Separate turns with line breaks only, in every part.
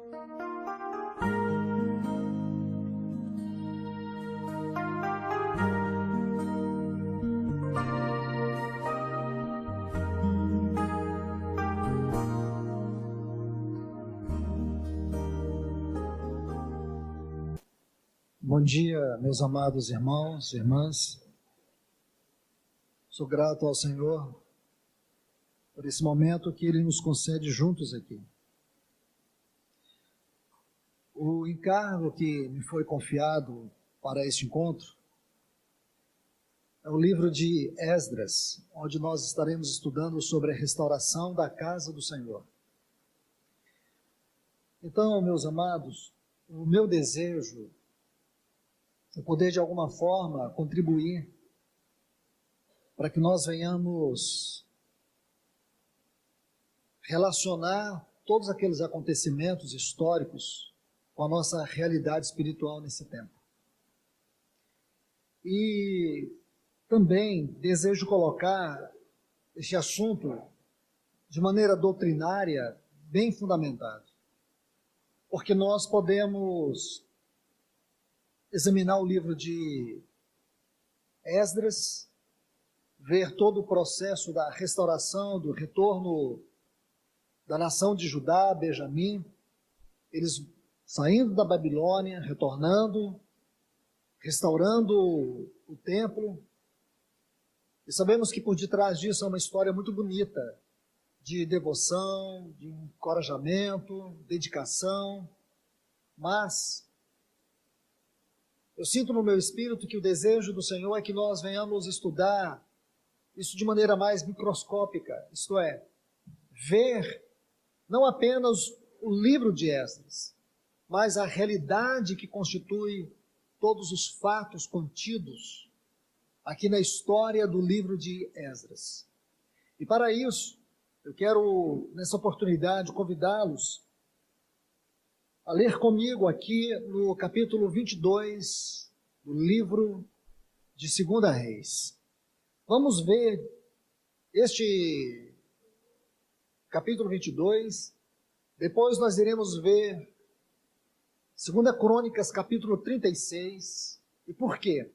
Bom dia, meus amados irmãos e irmãs. Sou grato ao Senhor por esse momento que Ele nos concede juntos aqui. O encargo que me foi confiado para este encontro é o livro de Esdras, onde nós estaremos estudando sobre a restauração da casa do Senhor. Então, meus amados, o meu desejo é poder de alguma forma contribuir para que nós venhamos relacionar todos aqueles acontecimentos históricos com a nossa realidade espiritual nesse tempo. E também desejo colocar este assunto de maneira doutrinária bem fundamentado, porque nós podemos examinar o livro de Esdras, ver todo o processo da restauração, do retorno da nação de Judá, Benjamim, eles saindo da Babilônia, retornando, restaurando o templo. E sabemos que por detrás disso é uma história muito bonita, de devoção, de encorajamento, dedicação, mas eu sinto no meu espírito que o desejo do Senhor é que nós venhamos estudar isso de maneira mais microscópica, isto é, ver não apenas o livro de Esdras, mas a realidade que constitui todos os fatos contidos aqui na história do livro de Esdras. E para isso, eu quero, nessa oportunidade, convidá-los a ler comigo aqui no capítulo 22 do livro de 2 Reis. Vamos ver este capítulo 22, depois nós iremos ver 2 Crônicas, capítulo 36. E por quê?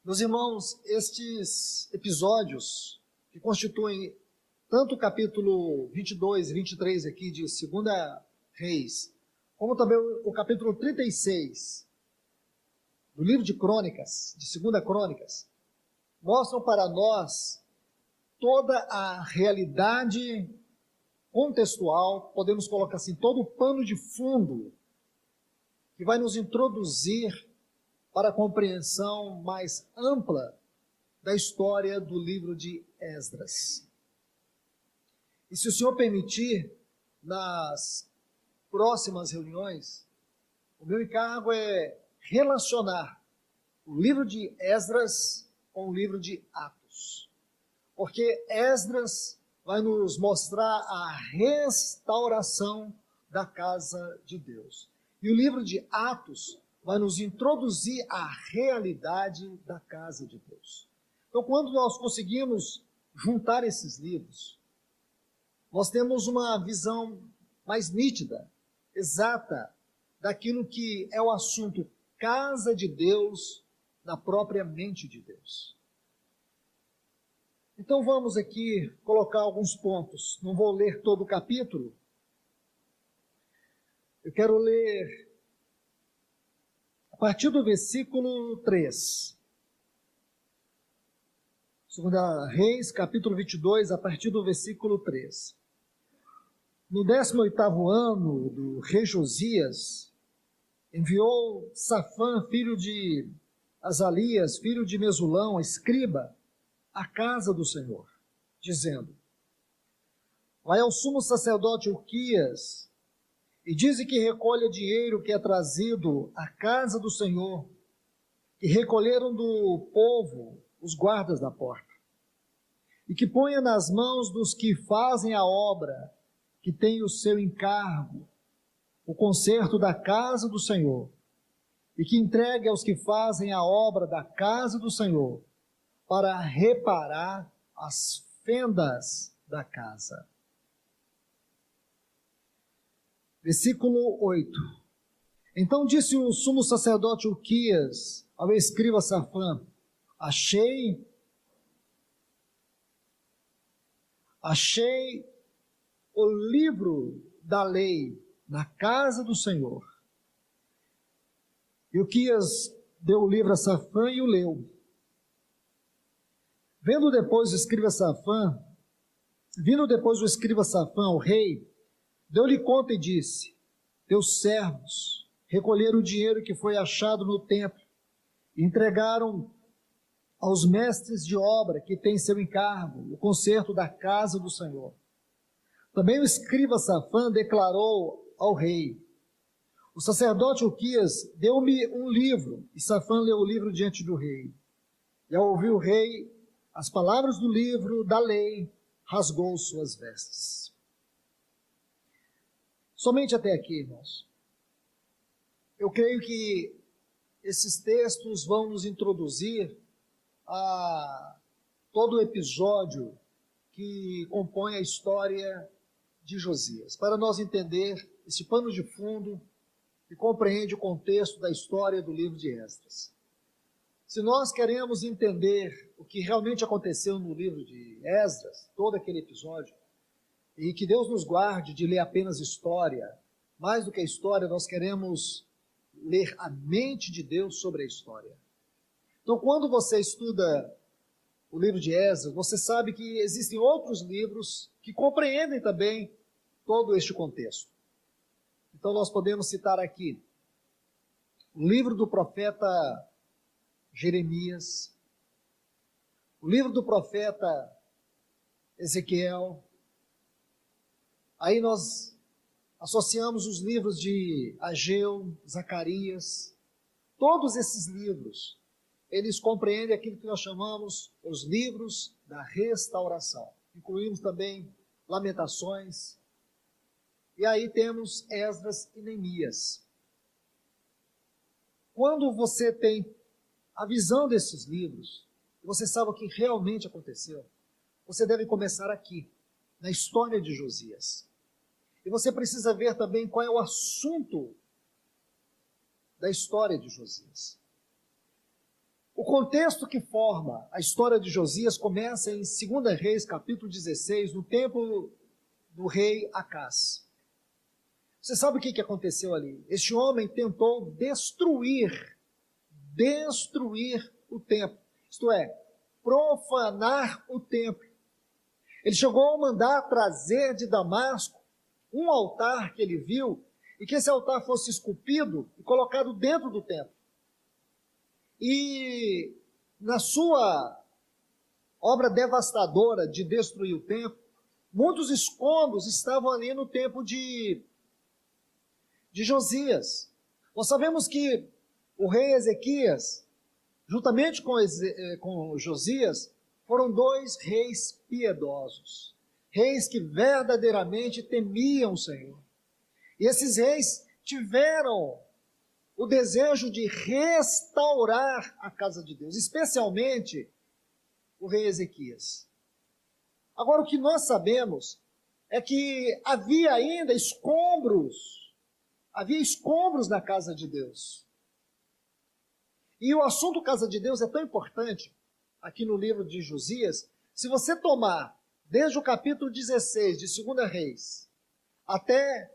Meus irmãos, estes episódios que constituem tanto o capítulo 22 e 23 aqui de 2 Reis, como também o capítulo 36 do livro de Crônicas, de 2 Crônicas, mostram para nós toda a realidade contextual, podemos colocar assim, todo o pano de fundo que vai nos introduzir para a compreensão mais ampla da história do livro de Esdras. E se o Senhor permitir, nas próximas reuniões, o meu encargo é relacionar o livro de Esdras com o livro de Atos. Porque Esdras vai nos mostrar a restauração da casa de Deus. E o livro de Atos vai nos introduzir à realidade da casa de Deus. Então, quando nós conseguimos juntar esses livros, nós temos uma visão mais nítida, exata, daquilo que é o assunto casa de Deus na própria mente de Deus. Então vamos aqui colocar alguns pontos. Não vou ler todo o capítulo. Eu quero ler a partir do versículo 3. 2 Reis, capítulo 22, a partir do versículo 3. No 18º ano do rei Josias, enviou Safã, filho de Azalias, filho de Mesulão, escriba, à casa do Senhor, dizendo: vai ao sumo sacerdote Uquias e dize que recolha dinheiro que é trazido à casa do Senhor, que recolheram do povo os guardas da porta, e que ponha nas mãos dos que fazem a obra, que tem o seu encargo, o conserto da casa do Senhor, e que entregue aos que fazem a obra da casa do Senhor, para reparar as fendas da casa. Versículo 8. Então disse o sumo sacerdote Uquias ao escriba Safã: Achei o livro da lei na casa do Senhor. E Uquias deu o livro a Safã e o leu. Vindo depois o escriba Safã ao rei, deu-lhe conta e disse: Teus servos recolheram o dinheiro que foi achado no templo e entregaram aos mestres de obra que têm seu encargo o conserto da casa do Senhor. Também o escriba Safã declarou ao rei: O sacerdote Uquias deu-me um livro, e Safã leu o livro diante do rei. E ao ouvir o rei as palavras do livro da lei, rasgou suas vestes. Somente até aqui, irmãos. Eu creio que esses textos vão nos introduzir a todo o episódio que compõe a história de Josias, para nós entender esse pano de fundo que compreende o contexto da história do livro de Esdras. Se nós queremos entender o que realmente aconteceu no livro de Esdras, todo aquele episódio, e que Deus nos guarde de ler apenas história, mais do que a história, nós queremos ler a mente de Deus sobre a história. Então, quando você estuda o livro de Esdras, você sabe que existem outros livros que compreendem também todo este contexto. Então, nós podemos citar aqui o livro do profeta Jeremias, o livro do profeta Ezequiel. Aí nós associamos os livros de Ageu, Zacarias. Todos esses livros, eles compreendem aquilo que nós chamamos os livros da restauração. Incluímos também Lamentações. E aí temos Esdras e Neemias. Quando você tem a visão desses livros, você sabe o que realmente aconteceu, você deve começar aqui, na história de Josias. E você precisa ver também qual é o assunto da história de Josias. O contexto que forma a história de Josias começa em 2 Reis, capítulo 16, no tempo do rei Acás. Você sabe o que aconteceu ali? Este homem tentou destruir o templo, isto é, profanar o templo. Ele chegou a mandar trazer de Damasco um altar que ele viu, e que esse altar fosse esculpido e colocado dentro do templo. E na sua obra devastadora de destruir o templo, muitos escombros estavam ali no tempo de Josias. Nós sabemos que o rei Ezequias, juntamente com Josias, foram dois reis piedosos, reis que verdadeiramente temiam o Senhor. E esses reis tiveram o desejo de restaurar a casa de Deus, especialmente o rei Ezequias. Agora, o que nós sabemos é que havia ainda escombros na casa de Deus. E o assunto casa de Deus é tão importante, aqui no livro de Josias, se você tomar desde o capítulo 16 de 2 Reis, até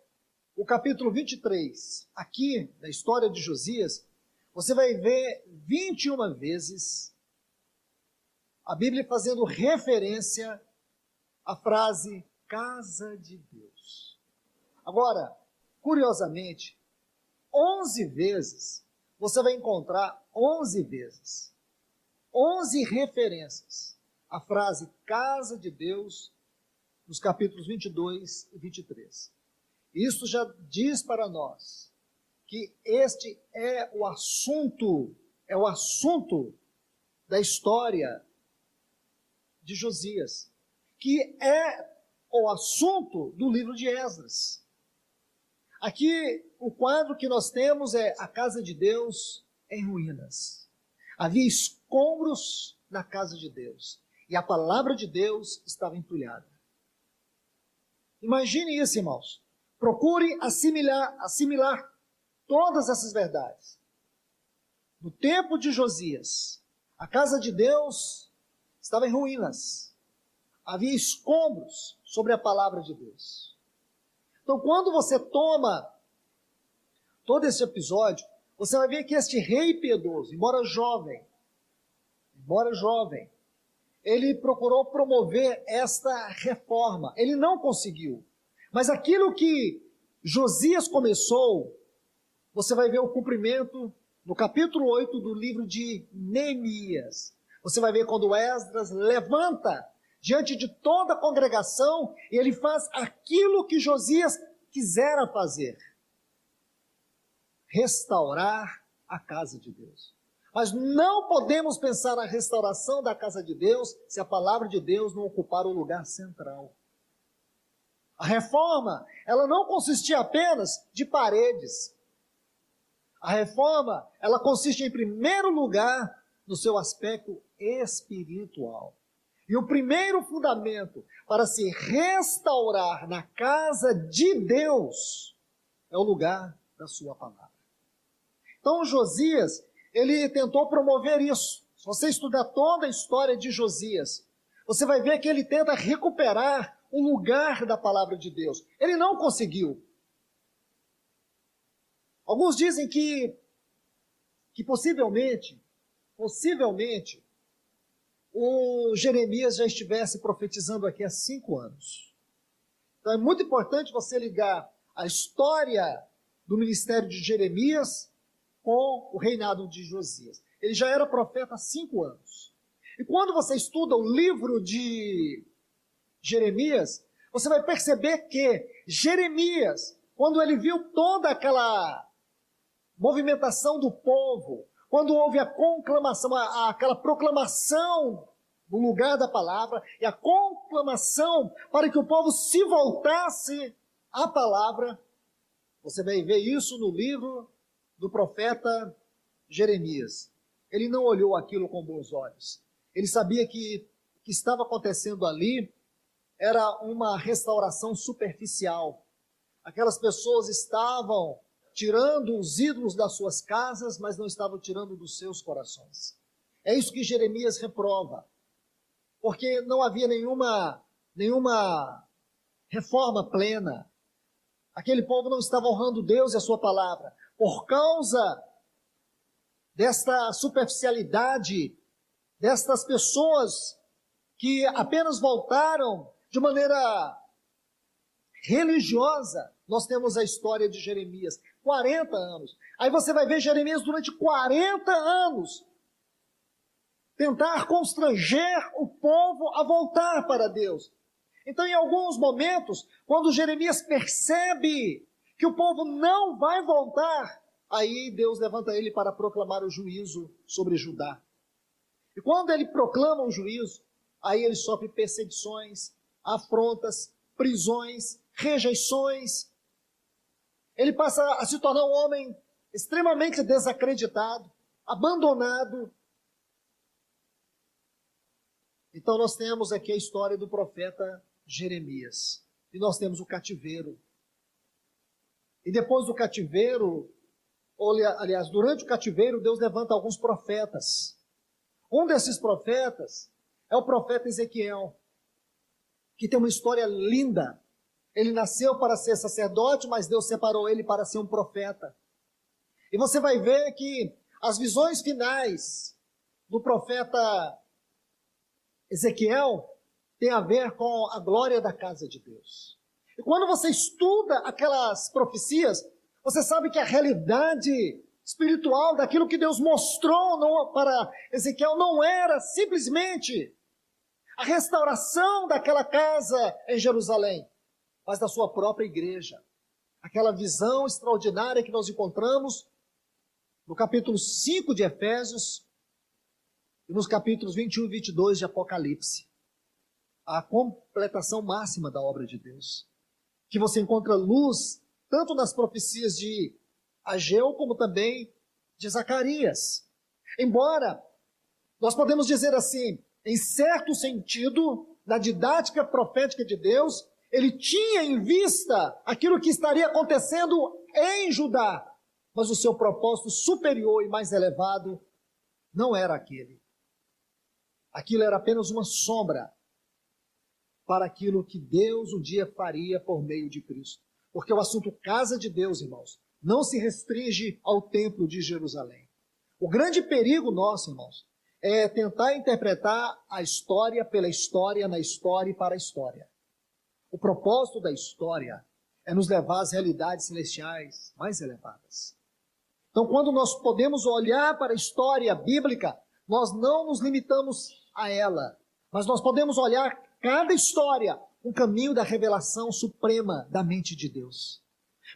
o capítulo 23, aqui da história de Josias, você vai ver 21 vezes a Bíblia fazendo referência à frase casa de Deus. Agora, curiosamente, 11 vezes, você vai encontrar 11 vezes, 11 referências à frase casa de Deus nos capítulos 22 e 23. Isso já diz para nós que este é o assunto da história de Josias, que é o assunto do livro de Esdras. Aqui, o quadro que nós temos é a casa de Deus em ruínas. Havia escombros na casa de Deus, e a palavra de Deus estava entulhada. Imagine isso, irmãos. Procure assimilar todas essas verdades. No tempo de Josias, a casa de Deus estava em ruínas. Havia escombros sobre a palavra de Deus. Então, quando você toma todo esse episódio, você vai ver que este rei piedoso, embora jovem, ele procurou promover esta reforma. Ele não conseguiu. Mas aquilo que Josias começou, você vai ver o cumprimento no capítulo 8 do livro de Neemias. Você vai ver quando Esdras levanta diante de toda a congregação e ele faz aquilo que Josias quisera fazer: restaurar a casa de Deus. Mas não podemos pensar na restauração da casa de Deus se a palavra de Deus não ocupar o lugar central. A reforma, ela não consistia apenas de paredes. A reforma, ela consiste em primeiro lugar no seu aspecto espiritual. E o primeiro fundamento para se restaurar na casa de Deus é o lugar da sua palavra. Então Josias, ele tentou promover isso. Se você estudar toda a história de Josias, você vai ver que ele tenta recuperar o lugar da palavra de Deus. Ele não conseguiu. Alguns dizem que possivelmente, o Jeremias já estivesse profetizando aqui há 5 anos. Então é muito importante você ligar a história do ministério de Jeremias com o reinado de Josias. Ele já era profeta há 5 anos. E quando você estuda o livro de Jeremias, você vai perceber que Jeremias, quando ele viu toda aquela movimentação do povo, quando houve a conclamação, aquela proclamação no lugar da palavra, e a conclamação para que o povo se voltasse à palavra, você vai ver isso no livro do profeta Jeremias. Ele não olhou aquilo com bons olhos. Ele sabia que o que estava acontecendo ali era uma restauração superficial. Aquelas pessoas estavam tirando os ídolos das suas casas, mas não estavam tirando dos seus corações. É isso que Jeremias reprova. Porque não havia nenhuma reforma plena. Aquele povo não estava honrando Deus e a sua palavra. Por causa desta superficialidade, destas pessoas que apenas voltaram de maneira religiosa, nós temos a história de Jeremias, 40 anos. Aí você vai ver Jeremias durante 40 anos tentar constranger o povo a voltar para Deus. Então, em alguns momentos, quando Jeremias percebe que o povo não vai voltar, aí Deus levanta ele para proclamar o juízo sobre Judá. E quando ele proclama o juízo, aí ele sofre perseguições, afrontas, prisões, rejeições. Ele passa a se tornar um homem extremamente desacreditado, abandonado. Então nós temos aqui a história do profeta Jeremias. E nós temos o cativeiro. E depois do cativeiro, aliás, durante o cativeiro, Deus levanta alguns profetas. Um desses profetas é o profeta Ezequiel, que tem uma história linda. Ele nasceu para ser sacerdote, mas Deus separou ele para ser um profeta. E você vai ver que as visões finais do profeta Ezequiel têm a ver com a glória da casa de Deus. E quando você estuda aquelas profecias, você sabe que a realidade espiritual daquilo que Deus mostrou para Ezequiel não era simplesmente a restauração daquela casa em Jerusalém, mas da sua própria igreja. Aquela visão extraordinária que nós encontramos no capítulo 5 de Efésios e nos capítulos 21 e 22 de Apocalipse. A completação máxima da obra de Deus. Que você encontra luz tanto nas profecias de Ageu como também de Zacarias. Embora nós podemos dizer assim, em certo sentido, na didática profética de Deus, Ele tinha em vista aquilo que estaria acontecendo em Judá, mas o seu propósito superior e mais elevado não era aquele. Aquilo era apenas uma sombra para aquilo que Deus um dia faria por meio de Cristo. Porque o assunto casa de Deus, irmãos, não se restringe ao templo de Jerusalém. O grande perigo nosso, irmãos, é tentar interpretar a história pela história, na história e para a história. O propósito da história é nos levar às realidades celestiais mais elevadas. Então, quando nós podemos olhar para a história bíblica, nós não nos limitamos a ela, mas nós podemos olhar cada história um caminho da revelação suprema da mente de Deus.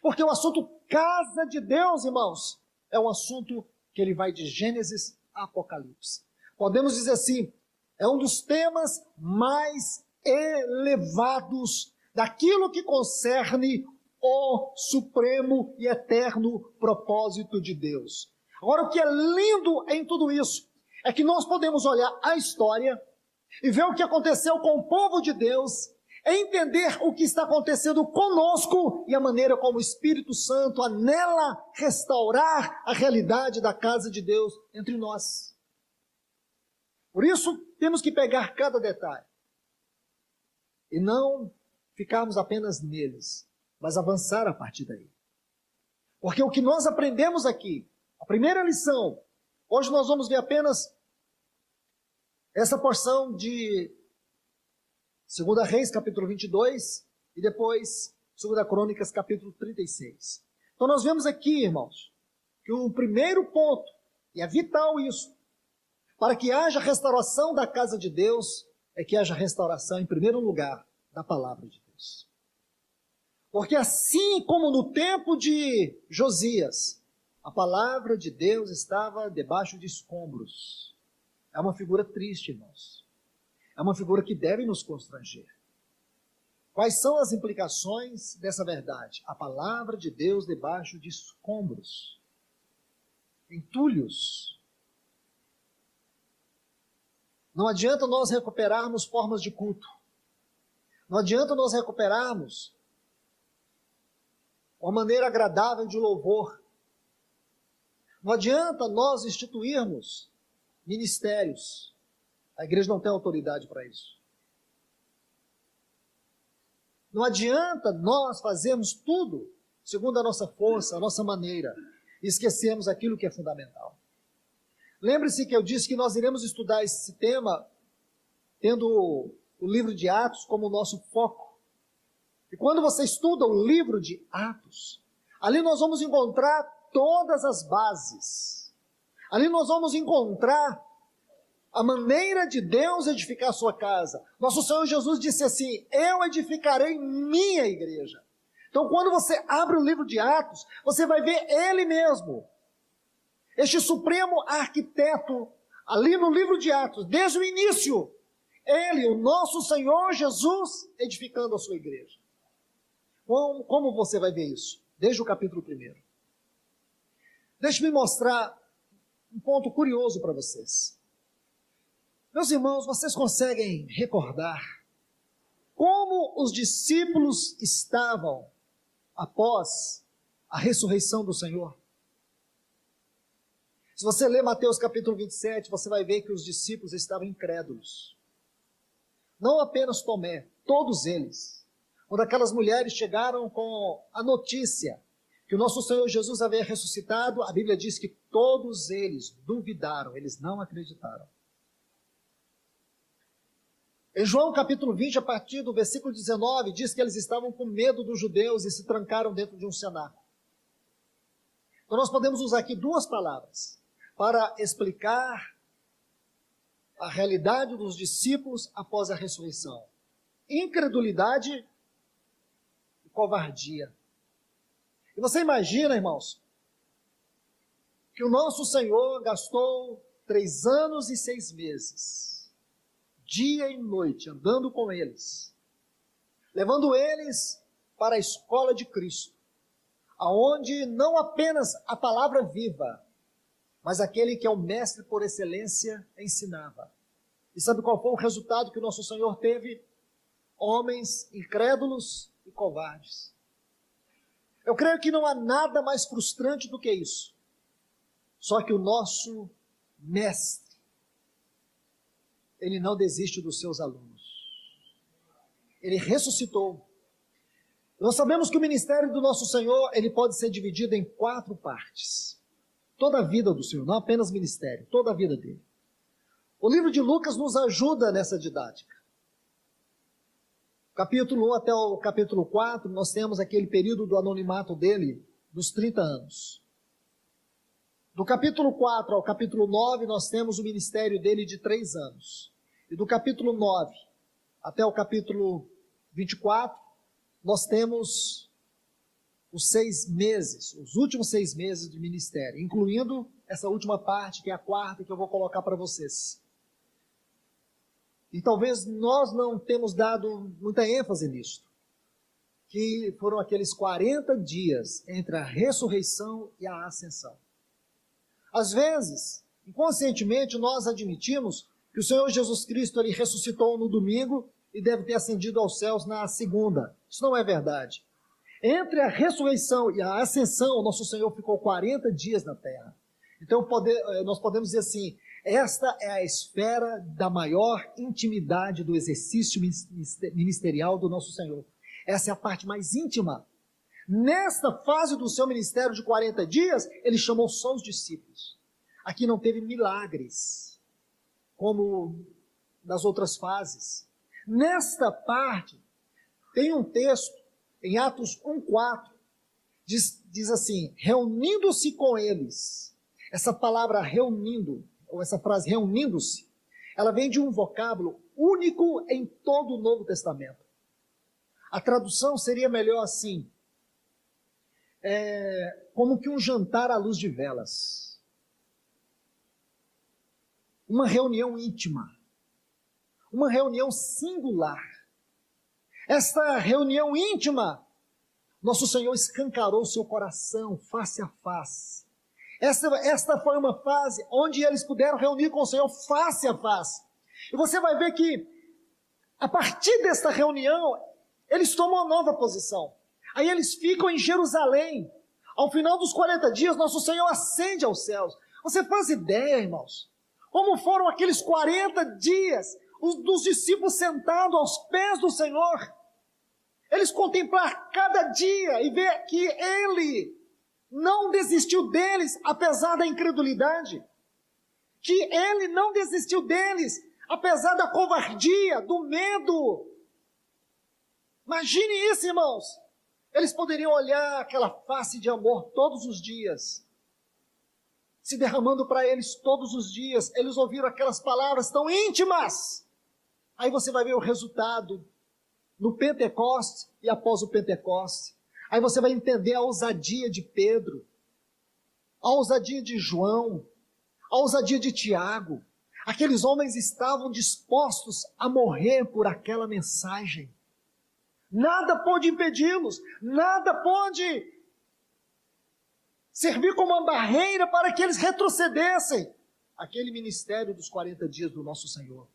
Porque o assunto casa de Deus, irmãos, é um assunto que ele vai de Gênesis a Apocalipse. Podemos dizer assim, é um dos temas mais elevados daquilo que concerne o supremo e eterno propósito de Deus. Agora, o que é lindo em tudo isso é que nós podemos olhar a história e ver o que aconteceu com o povo de Deus, entender o que está acontecendo conosco e a maneira como o Espírito Santo anela restaurar a realidade da casa de Deus entre nós. Por isso, temos que pegar cada detalhe e não ficarmos apenas neles, mas avançar a partir daí. Porque o que nós aprendemos aqui, a primeira lição, hoje nós vamos ver apenas essa porção de 2 Reis, capítulo 22, e depois 2 Crônicas, capítulo 36. Então nós vemos aqui, irmãos, que o primeiro ponto, e é vital isso, para que haja restauração da casa de Deus, é que haja restauração, em primeiro lugar, da palavra de Deus. Porque assim como no tempo de Josias, a palavra de Deus estava debaixo de escombros. É uma figura triste, irmãos. É uma figura que deve nos constranger. Quais são as implicações dessa verdade? A palavra de Deus debaixo de escombros, entulhos. Não adianta nós recuperarmos formas de culto. Não adianta nós recuperarmos uma maneira agradável de louvor. Não adianta nós instituirmos ministérios. A igreja não tem autoridade para isso. Não adianta nós fazermos tudo segundo a nossa força, a nossa maneira, e esquecemos aquilo que é fundamental. Lembre-se que eu disse que nós iremos estudar esse tema tendo o livro de Atos como nosso foco. E quando você estuda o livro de Atos, ali nós vamos encontrar todas as bases. Ali nós vamos encontrar a maneira de Deus edificar a sua casa. Nosso Senhor Jesus disse assim, eu edificarei minha igreja. Então quando você abre o livro de Atos, você vai ver Ele mesmo, este supremo arquiteto, ali no livro de Atos, desde o início, Ele, o nosso Senhor Jesus, edificando a sua igreja. Como você vai ver isso? Desde o capítulo 1. Deixe-me mostrar um ponto curioso para vocês. Meus irmãos, vocês conseguem recordar como os discípulos estavam após a ressurreição do Senhor? Se você ler Mateus capítulo 27, você vai ver que os discípulos estavam incrédulos. Não apenas Tomé, todos eles. Quando aquelas mulheres chegaram com a notícia que o nosso Senhor Jesus havia ressuscitado, a Bíblia diz que todos eles duvidaram, eles não acreditaram. Em João capítulo 20, a partir do versículo 19, diz que eles estavam com medo dos judeus e se trancaram dentro de um cenáculo. Então nós podemos usar aqui duas palavras para explicar a realidade dos discípulos após a ressurreição: incredulidade e covardia. E você imagina, irmãos, que o nosso Senhor gastou 3 anos e 6 meses, dia e noite, andando com eles, levando eles para a escola de Cristo, aonde não apenas a palavra viva, mas aquele que é o mestre por excelência ensinava. E sabe qual foi o resultado que o nosso Senhor teve? homens incrédulos e covardes. Eu creio que não há nada mais frustrante do que isso. Só que o nosso mestre, ele não desiste dos seus alunos. Ele ressuscitou. Nós sabemos que o ministério do nosso Senhor, ele pode ser dividido em 4 partes. Toda a vida do Senhor, não apenas ministério, toda a vida dele. O livro de Lucas nos ajuda nessa didática. Capítulo 1 até o capítulo 4, nós temos aquele período do anonimato dele, dos 30 anos. Do capítulo 4 ao capítulo 9, nós temos o ministério dele de 3 anos. E do capítulo 9 até o capítulo 24, nós temos os 6 meses, os últimos 6 meses de ministério, incluindo essa última parte, que é a 4ª, que eu vou colocar para vocês. E talvez nós não temos dado muita ênfase nisto, que foram aqueles 40 dias entre a ressurreição e a ascensão. Às vezes, inconscientemente, nós admitimos que o Senhor Jesus Cristo ele ressuscitou no domingo e deve ter ascendido aos céus na segunda. Isso não é verdade. Entre a ressurreição e a ascensão, nosso Senhor ficou 40 dias na terra. Então, nós podemos dizer assim, esta é a esfera da maior intimidade do exercício ministerial do nosso Senhor. Essa é a parte mais íntima. Nesta fase do seu ministério de 40 dias, ele chamou só os discípulos. Aqui não teve milagres, como nas outras fases. Nesta parte, tem um texto, em Atos 1,4, diz assim, reunindo-se com eles. Essa palavra reunindo, ou essa frase reunindo-se, ela vem de um vocábulo único em todo o Novo Testamento. A tradução seria melhor assim, como que um jantar à luz de velas. Uma reunião íntima. Uma reunião singular. Esta reunião íntima, nosso Senhor escancarou seu coração face a face. Esta foi uma fase onde eles puderam reunir com o Senhor face a face. E você vai ver que, a partir desta reunião, eles tomam uma nova posição. Aí eles ficam em Jerusalém. Ao final dos 40 dias, nosso Senhor ascende aos céus. Você faz ideia, irmãos? Como foram aqueles 40 dias dos discípulos sentados aos pés do Senhor? Eles contemplar cada dia e ver que Ele não desistiu deles, apesar da incredulidade. Que Ele não desistiu deles, apesar da covardia, do medo. Imagine isso, irmãos. Eles poderiam olhar aquela face de amor todos os dias, se derramando para eles todos os dias. Eles ouviram aquelas palavras tão íntimas. Aí você vai ver o resultado no Pentecostes e após o Pentecostes. Aí você vai entender a ousadia de Pedro, a ousadia de João, a ousadia de Tiago. Aqueles homens estavam dispostos a morrer por aquela mensagem. Nada pôde impedi-los, nada pôde servir como uma barreira para que eles retrocedessem. Aquele ministério dos 40 dias do nosso Senhor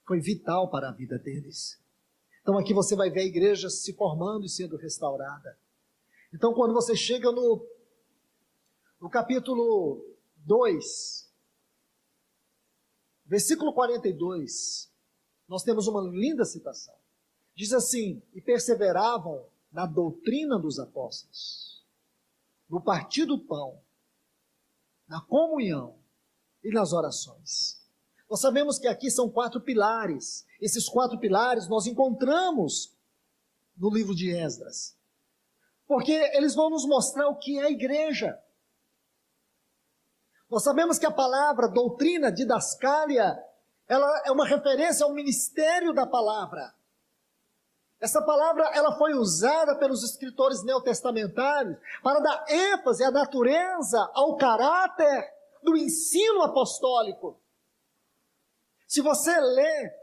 foi vital para a vida deles. Então aqui você vai ver a igreja se formando e sendo restaurada. Então quando você chega no capítulo 2, versículo 42, nós temos uma linda citação. Diz assim, e perseveravam na doutrina dos apóstolos, no partir do pão, na comunhão e nas orações. Nós sabemos que aqui são 4 pilares. Esses 4 pilares nós encontramos no livro de Esdras. Porque eles vão nos mostrar o que é a igreja. Nós sabemos que a palavra doutrina, didascalia, ela é uma referência ao ministério da palavra. Essa palavra ela foi usada pelos escritores neotestamentários para dar ênfase à natureza, ao caráter do ensino apostólico. Se você ler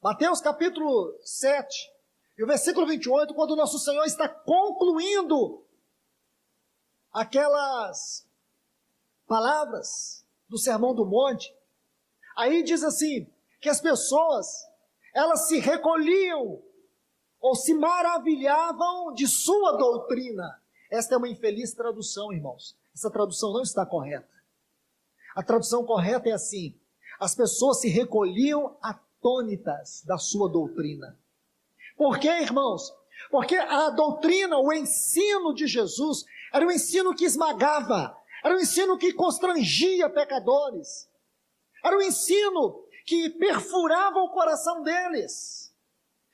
Mateus capítulo 7 e o versículo 28, quando o nosso Senhor está concluindo aquelas palavras do Sermão do Monte, aí diz assim, que as pessoas, elas se recolhiam ou se maravilhavam de sua doutrina. Esta é uma infeliz tradução, irmãos. Essa tradução não está correta. A tradução correta é assim: as pessoas se recolhiam atônitas da sua doutrina. Por quê, irmãos? Porque a doutrina, o ensino de Jesus, era um ensino que esmagava, era um ensino que constrangia pecadores, era um ensino que perfurava o coração deles.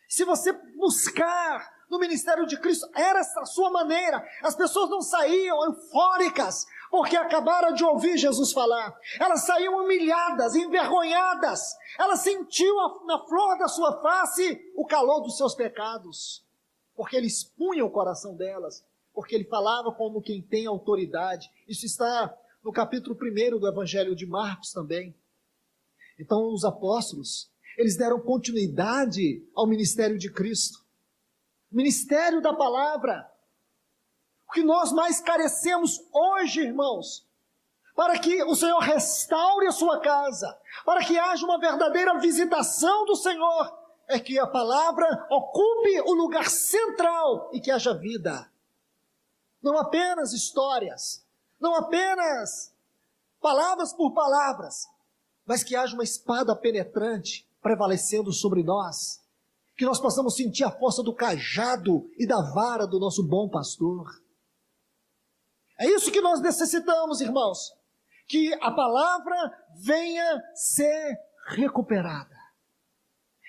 Se você buscar no ministério de Cristo, era essa a sua maneira. As pessoas não saíam eufóricas porque acabaram de ouvir Jesus falar. Elas saíam humilhadas, envergonhadas. Elas sentiam na flor da sua face o calor dos seus pecados, porque ele expunha o coração delas, porque ele falava como quem tem autoridade. Isso está no capítulo 1 do Evangelho de Marcos também. Então os apóstolos, eles deram continuidade ao ministério de Cristo, o ministério da palavra. O que nós mais carecemos hoje, irmãos, para que o Senhor restaure a sua casa, para que haja uma verdadeira visitação do Senhor, é que a palavra ocupe o lugar central e que haja vida. Não apenas histórias, não apenas palavras por palavras, mas que haja uma espada penetrante prevalecendo sobre nós, que nós possamos sentir a força do cajado e da vara do nosso bom pastor. É isso que nós necessitamos, irmãos, que a palavra venha ser recuperada.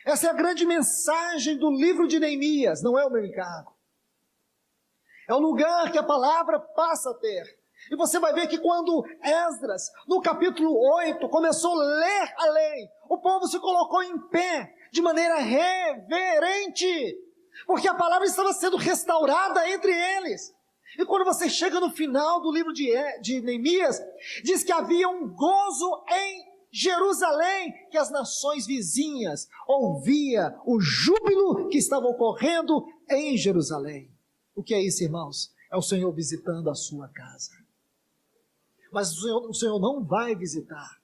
Essa é a grande mensagem do livro de Neemias, não é o meu encargo. É o lugar que a palavra passa a ter. E você vai ver que quando Esdras, no capítulo 8, começou a ler a lei, o povo se colocou em pé, de maneira reverente, porque a palavra estava sendo restaurada entre eles. E quando você chega no final do livro de Neemias, diz que havia um gozo em Jerusalém, que as nações vizinhas ouviam o júbilo que estava ocorrendo em Jerusalém. O que é isso, irmãos? É o Senhor visitando a sua casa. Mas o Senhor não vai visitar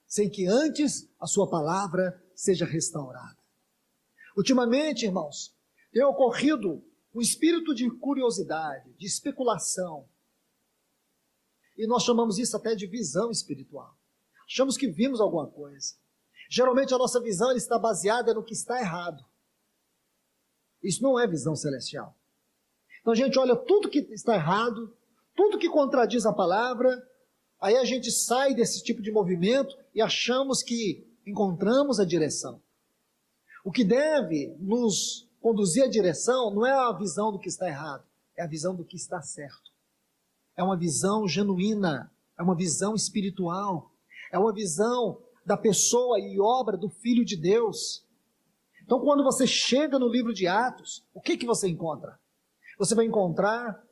sem que antes a sua palavra seja restaurada. Ultimamente, irmãos, tem ocorrido um espírito de curiosidade, de especulação. E nós chamamos isso até de visão espiritual. Achamos que vimos alguma coisa. Geralmente a nossa visão está baseada no que está errado. Isso não é visão celestial. Então a gente olha tudo que está errado, tudo que contradiz a palavra, aí a gente sai desse tipo de movimento e achamos que encontramos a direção. O que deve nos conduzir à direção não é a visão do que está errado, é a visão do que está certo. É uma visão genuína, é uma visão espiritual, é uma visão da pessoa e obra do Filho de Deus. Então quando você chega no livro de Atos, o que você encontra? Você vai encontrar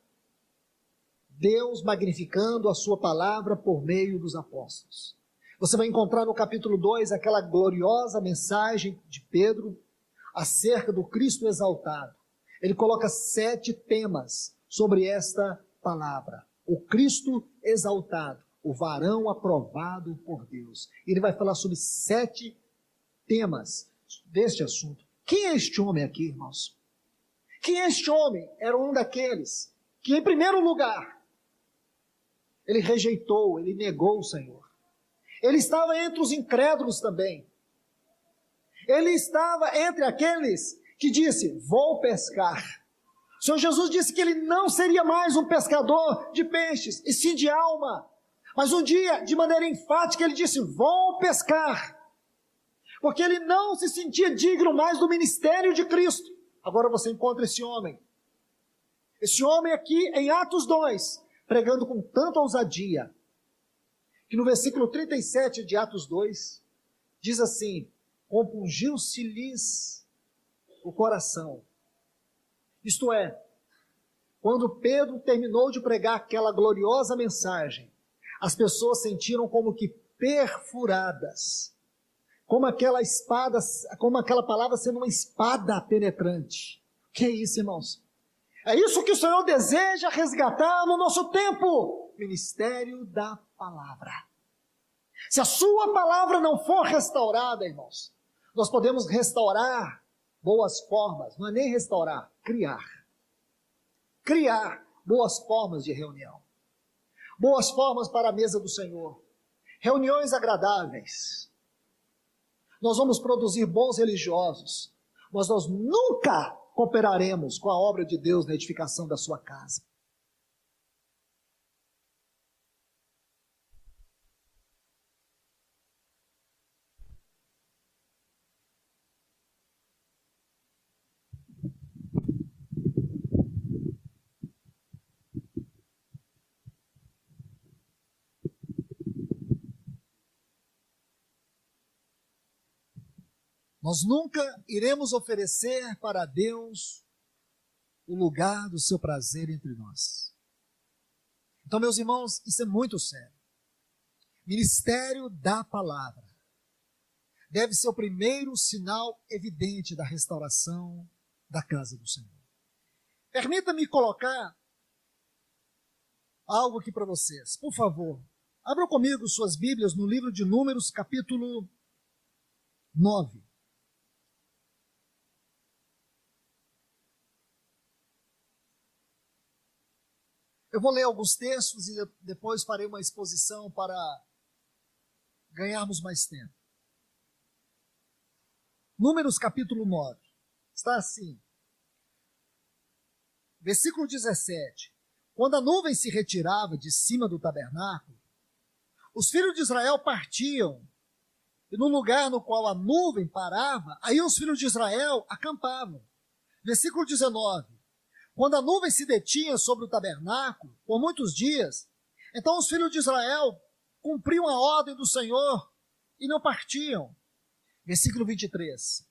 Deus magnificando a sua palavra por meio dos apóstolos. Você vai encontrar no capítulo 2 aquela gloriosa mensagem de Pedro acerca do Cristo exaltado. Ele coloca 7 temas sobre esta palavra. O Cristo exaltado, o varão aprovado por Deus. Ele vai falar sobre 7 temas deste assunto. Quem é este homem aqui, irmãos? Quem é este homem? Era um daqueles que, em primeiro lugar, ele rejeitou, ele negou o Senhor. Ele estava entre os incrédulos também. Ele estava entre aqueles que disse, vou pescar. O Senhor Jesus disse que ele não seria mais um pescador de peixes, e sim de alma. Mas um dia, de maneira enfática, ele disse, vou pescar. Porque ele não se sentia digno mais do ministério de Cristo. Agora você encontra esse homem. Esse homem aqui em Atos 2, pregando com tanta ousadia, que no versículo 37 de Atos 2, diz assim, compungiu-se-lhes o coração. Isto é, quando Pedro terminou de pregar aquela gloriosa mensagem, as pessoas sentiram como que perfuradas, como aquela espada, como aquela palavra sendo uma espada penetrante. O que é isso, irmãos? É isso que o Senhor deseja resgatar no nosso tempo. Ministério da palavra. Se a sua palavra não for restaurada, irmãos, Nós podemos restaurar boas formas, não é nem restaurar, criar. Criar boas formas de reunião. Boas formas para a mesa do Senhor. Reuniões agradáveis. Nós vamos produzir bons religiosos, mas nós nunca cooperaremos com a obra de Deus na edificação da sua casa. Nós nunca iremos oferecer para Deus o lugar do seu prazer entre nós. Então, meus irmãos, isso é muito sério. Ministério da palavra deve ser o primeiro sinal evidente da restauração da casa do Senhor. Permita-me colocar algo aqui para vocês. Por favor, abram comigo suas Bíblias no livro de Números, capítulo 9. Eu vou ler alguns textos e depois farei uma exposição para ganharmos mais tempo. Números capítulo 9. Está assim. Versículo 17. Quando a nuvem se retirava de cima do tabernáculo, os filhos de Israel partiam, e no lugar no qual a nuvem parava, aí os filhos de Israel acampavam. Versículo 19. Quando a nuvem se detinha sobre o tabernáculo por muitos dias, então os filhos de Israel cumpriam a ordem do Senhor e não partiam. Versículo 23.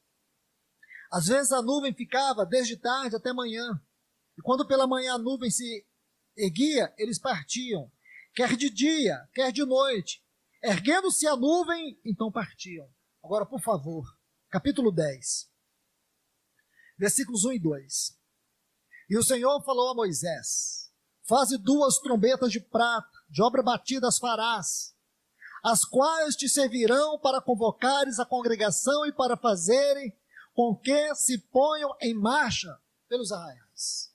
Às vezes a nuvem ficava desde tarde até manhã, e quando pela manhã a nuvem se erguia, eles partiam, quer de dia, quer de noite. Erguendo-se a nuvem, então partiam. Agora, por favor, capítulo 10, versículos 1 e 2. E o Senhor falou a Moisés: faze 2 trombetas de prata, de obra batida as farás, as quais te servirão para convocares a congregação e para fazerem com que se ponham em marcha pelos arraiais.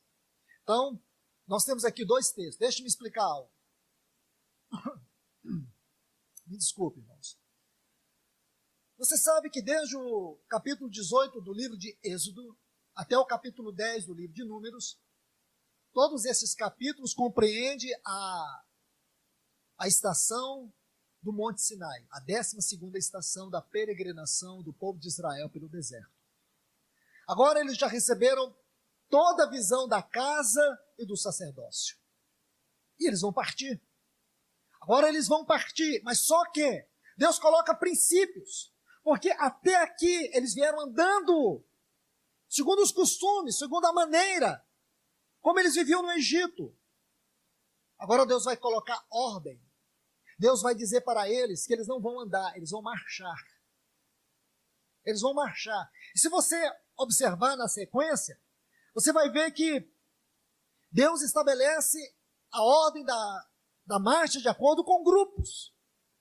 Então, nós temos aqui 2 textos. Deixe-me explicar algo. Me desculpe, irmãos. Você sabe que desde o capítulo 18 do livro de Êxodo até o capítulo 10 do livro de Números, todos esses capítulos compreendem a estação do Monte Sinai, a 12ª estação da peregrinação do povo de Israel pelo deserto. Agora eles já receberam toda a visão da casa e do sacerdócio. E eles vão partir. Agora eles vão partir, mas só que Deus coloca princípios, porque até aqui eles vieram andando segundo os costumes, segundo a maneira, como eles viviam no Egito. Agora Deus vai colocar ordem. Deus vai dizer para eles que eles não vão andar, eles vão marchar. Eles vão marchar. E se você observar na sequência, você vai ver que Deus estabelece a ordem da marcha de acordo com grupos.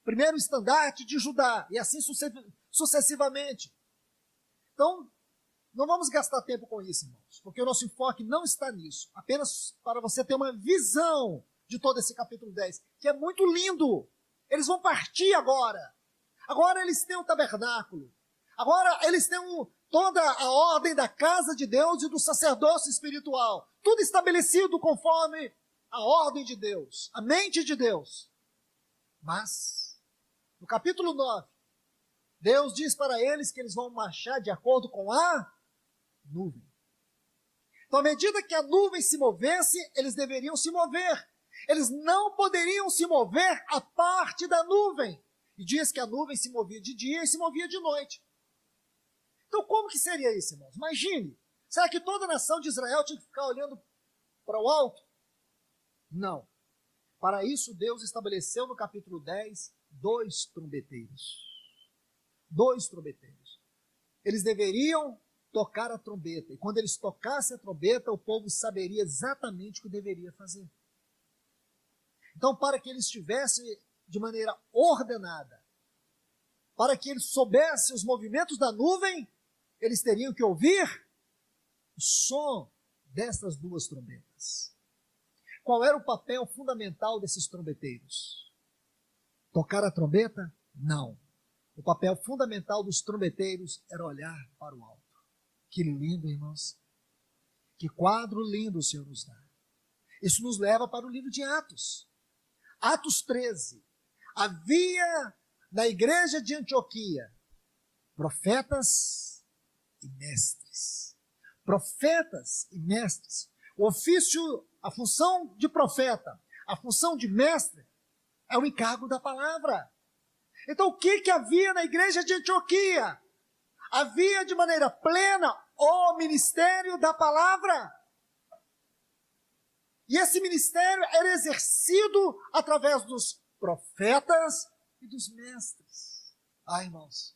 Primeiro o estandarte de Judá, e assim sucessivamente. Então, não vamos gastar tempo com isso, irmãos, porque o nosso enfoque não está nisso. Apenas para você ter uma visão de todo esse capítulo 10, que é muito lindo. Eles vão partir agora. Agora eles têm o tabernáculo. Agora eles têm toda a ordem da casa de Deus e do sacerdócio espiritual. Tudo estabelecido conforme a ordem de Deus, a mente de Deus. Mas, no capítulo 9, Deus diz para eles que eles vão marchar de acordo com a nuvem. Então, à medida que a nuvem se movesse, eles deveriam se mover. Eles não poderiam se mover à parte da nuvem. E diz que a nuvem se movia de dia e se movia de noite. Então, como que seria isso, irmãos? Imagine. Será que toda a nação de Israel tinha que ficar olhando para o alto? Não. Para isso, Deus estabeleceu no capítulo 10 2 trombeteiros. 2 trombeteiros. Eles deveriam tocar a trombeta. E quando eles tocassem a trombeta, o povo saberia exatamente o que deveria fazer. Então, para que eles estivessem de maneira ordenada, para que eles soubessem os movimentos da nuvem, eles teriam que ouvir o som destas duas trombetas. Qual era o papel fundamental desses trombeteiros? Tocar a trombeta? Não. O papel fundamental dos trombeteiros era olhar para o alto. Que lindo, irmãos. Que quadro lindo o Senhor nos dá. Isso nos leva para o livro de Atos. Atos 13. Havia na igreja de Antioquia profetas e mestres. Profetas e mestres. O ofício, a função de profeta, a função de mestre, é o encargo da palavra. Então o que havia na igreja de Antioquia? Havia de maneira plena o ministério da palavra. E esse ministério era exercido através dos profetas e dos mestres. Irmãos,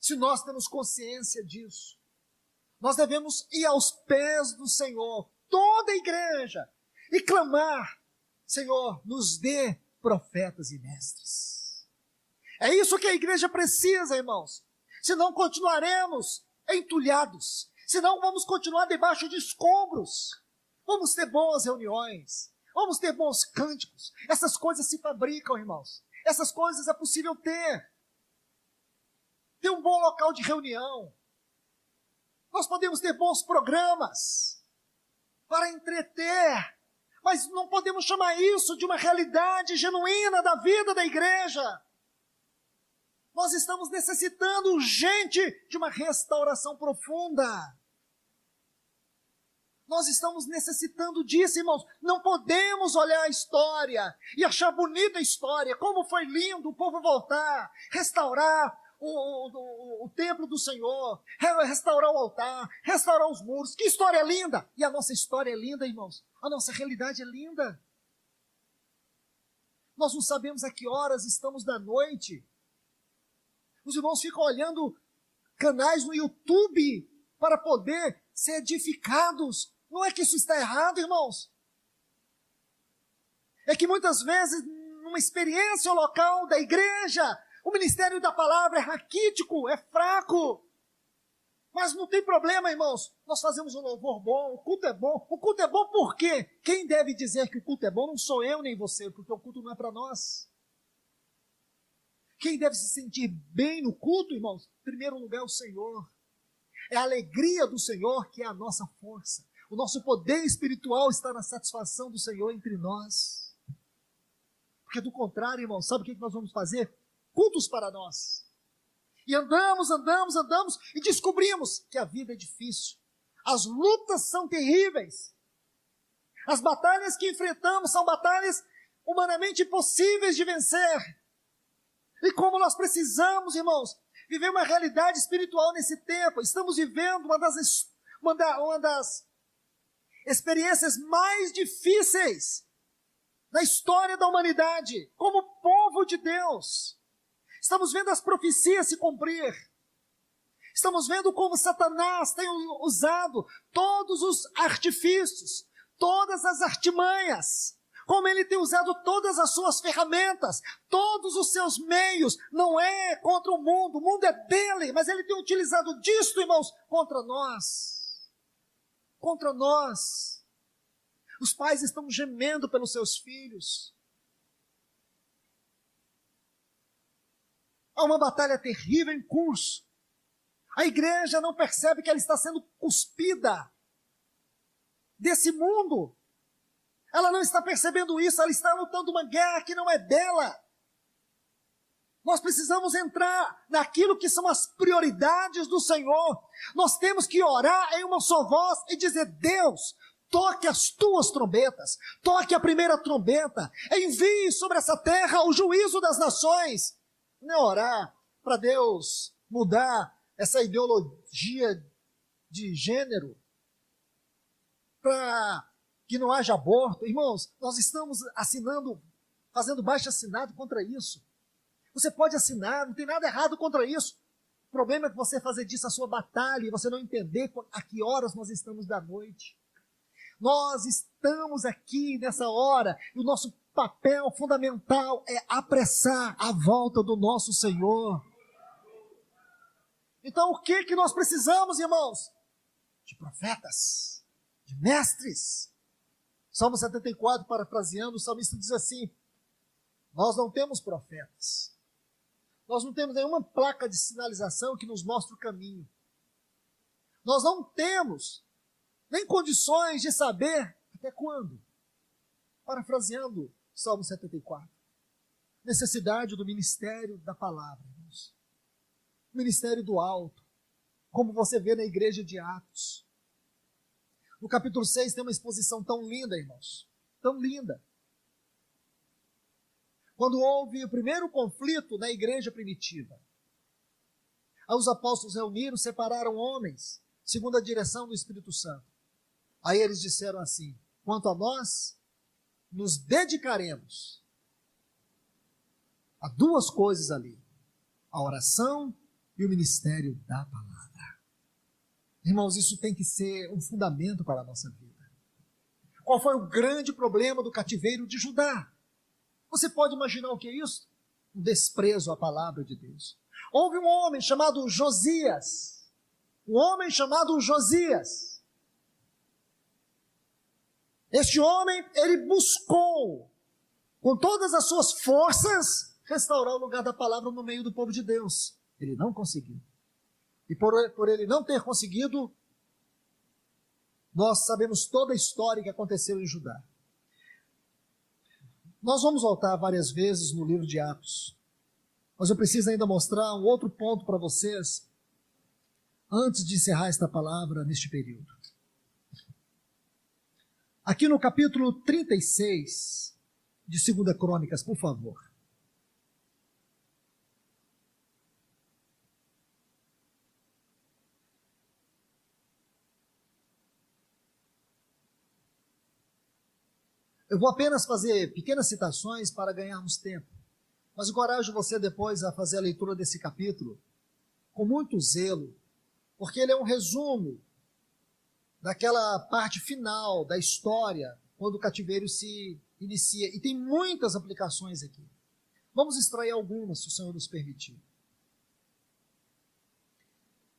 se nós temos consciência disso, nós devemos ir aos pés do Senhor, toda a igreja, e clamar: Senhor, nos dê profetas e mestres. É isso que a igreja precisa, irmãos. Senão continuaremos entulhados, senão vamos continuar debaixo de escombros. Vamos ter boas reuniões, vamos ter bons cânticos. Essas coisas se fabricam, irmãos. Essas coisas é possível ter. Ter um bom local de reunião. Nós podemos ter bons programas para entreter, mas não podemos chamar isso de uma realidade genuína da vida da igreja. Nós estamos necessitando urgente de uma restauração profunda. Nós estamos necessitando disso, irmãos. Não podemos olhar a história e achar bonita a história, como foi lindo o povo voltar, restaurar o templo do Senhor, restaurar o altar, restaurar os muros. Que história linda! E a nossa história é linda, irmãos. A nossa realidade é linda. Nós não sabemos a que horas estamos da noite. Os irmãos ficam olhando canais no YouTube para poder ser edificados. Não é que isso está errado, irmãos. É que muitas vezes, numa experiência local da igreja, o ministério da palavra é raquítico, é fraco. Mas não tem problema, irmãos. Nós fazemos um louvor bom, o culto é bom. O culto é bom por quê? Quem deve dizer que o culto é bom não sou eu nem você, porque o culto não é para nós. Quem deve se sentir bem no culto, irmãos? Em primeiro lugar, o Senhor. É a alegria do Senhor que é a nossa força. O nosso poder espiritual está na satisfação do Senhor entre nós. Porque do contrário, irmão, sabe o que nós vamos fazer? Cultos para nós. E andamos e descobrimos que a vida é difícil. As lutas são terríveis. As batalhas que enfrentamos são batalhas humanamente impossíveis de vencer. E como nós precisamos, irmãos, viver uma realidade espiritual nesse tempo. Estamos vivendo uma das experiências mais difíceis da história da humanidade, como povo de Deus. Estamos vendo as profecias se cumprir. Estamos vendo como Satanás tem usado todos os artifícios, todas as artimanhas, como ele tem usado todas as suas ferramentas, todos os seus meios. Não é contra o mundo é dele, mas ele tem utilizado disso, irmãos, contra nós. Contra nós. Os pais estão gemendo pelos seus filhos. Há uma batalha terrível em curso. A igreja não percebe que ela está sendo cuspida desse mundo. Ela não está percebendo isso, ela está lutando uma guerra que não é dela. Nós precisamos entrar naquilo que são as prioridades do Senhor. Nós temos que orar em uma só voz e dizer: Deus, toque as tuas trombetas, toque a primeira trombeta, envie sobre essa terra o juízo das nações. Não é orar para Deus mudar essa ideologia de gênero, para que não haja aborto. Irmãos, nós estamos fazendo baixo-assinado contra isso. Você pode assinar, não tem nada errado contra isso. O problema é que você fazer disso a sua batalha e você não entender a que horas nós estamos da noite. Nós estamos aqui nessa hora e o nosso papel fundamental é apressar a volta do nosso Senhor. Então, o que nós precisamos, irmãos? De profetas, de mestres. Salmo 74, parafraseando, o salmista diz assim: nós não temos profetas. Nós não temos nenhuma placa de sinalização que nos mostre o caminho. Nós não temos nem condições de saber até quando. Parafraseando o Salmo 74. Necessidade do ministério da palavra, irmãos. O ministério do alto, como você vê na igreja de Atos. No capítulo 6 tem uma exposição tão linda, irmãos. Tão linda. Quando houve o primeiro conflito na igreja primitiva, aí os apóstolos reuniram, separaram homens, segundo a direção do Espírito Santo. Aí eles disseram assim: quanto a nós, nos dedicaremos a duas coisas ali: a oração e o ministério da palavra. Irmãos, isso tem que ser um fundamento para a nossa vida. Qual foi o grande problema do cativeiro de Judá? Você pode imaginar o que é isso? Um desprezo à palavra de Deus. Houve um homem chamado Josias. Este homem, ele buscou, com todas as suas forças, restaurar o lugar da palavra no meio do povo de Deus. Ele não conseguiu. E por ele não ter conseguido, nós sabemos toda a história que aconteceu em Judá. Nós vamos voltar várias vezes no livro de Atos, mas eu preciso ainda mostrar um outro ponto para vocês, antes de encerrar esta palavra neste período. Aqui no capítulo 36 de 2 Crônicas, por favor. Eu vou apenas fazer pequenas citações para ganharmos tempo, mas encorajo você depois a fazer a leitura desse capítulo com muito zelo, porque ele é um resumo daquela parte final da história, quando o cativeiro se inicia, e tem muitas aplicações aqui. Vamos extrair algumas, se o Senhor nos permitir.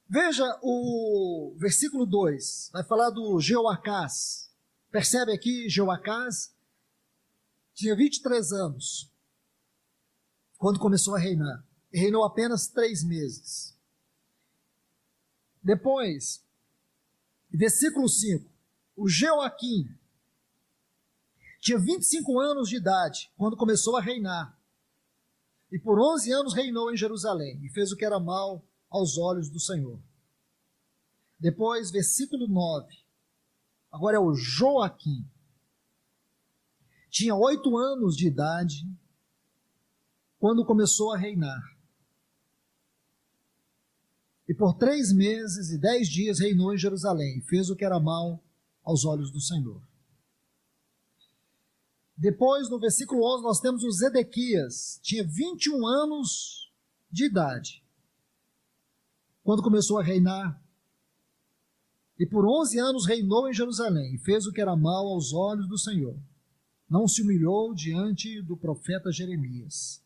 Veja o versículo 2, vai falar do Jeoacás. Percebe aqui, Jeoacás tinha 23 anos, quando começou a reinar. E reinou apenas 3 meses. Depois, versículo 5, o Jeoaquim tinha 25 anos de idade, quando começou a reinar. E por 11 anos reinou em Jerusalém, e fez o que era mal aos olhos do Senhor. Depois, versículo 9, agora é o Joaquim. Tinha 8 anos de idade quando começou a reinar. E por 3 meses e 10 dias reinou em Jerusalém, e fez o que era mal aos olhos do Senhor. Depois, no versículo 11, nós temos o Zedequias. Tinha 21 anos de idade quando começou a reinar. E por 11 anos reinou em Jerusalém, e fez o que era mal aos olhos do Senhor. Não se humilhou diante do profeta Jeremias,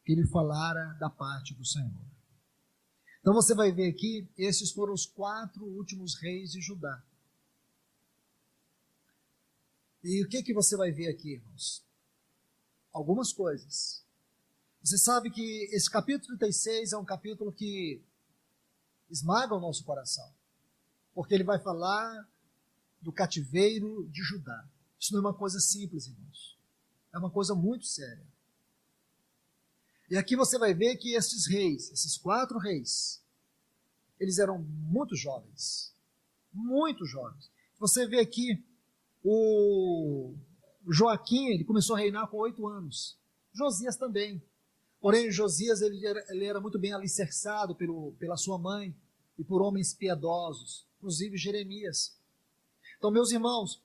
que ele falara da parte do Senhor. Então você vai ver aqui, esses foram os 4 últimos reis de Judá. E o que você vai ver aqui, irmãos? Algumas coisas. Você sabe que esse capítulo 36 é um capítulo que esmaga o nosso coração, porque ele vai falar do cativeiro de Judá. Isso não é uma coisa simples, irmãos. É uma coisa muito séria. E aqui você vai ver que esses reis, esses 4 reis, eles eram muito jovens. Muito jovens. Você vê aqui o Joaquim, ele começou a reinar com 8 anos. Josias também. Porém, Josias ele era muito bem alicerçado pela sua mãe e por homens piedosos, inclusive Jeremias. Então, meus irmãos,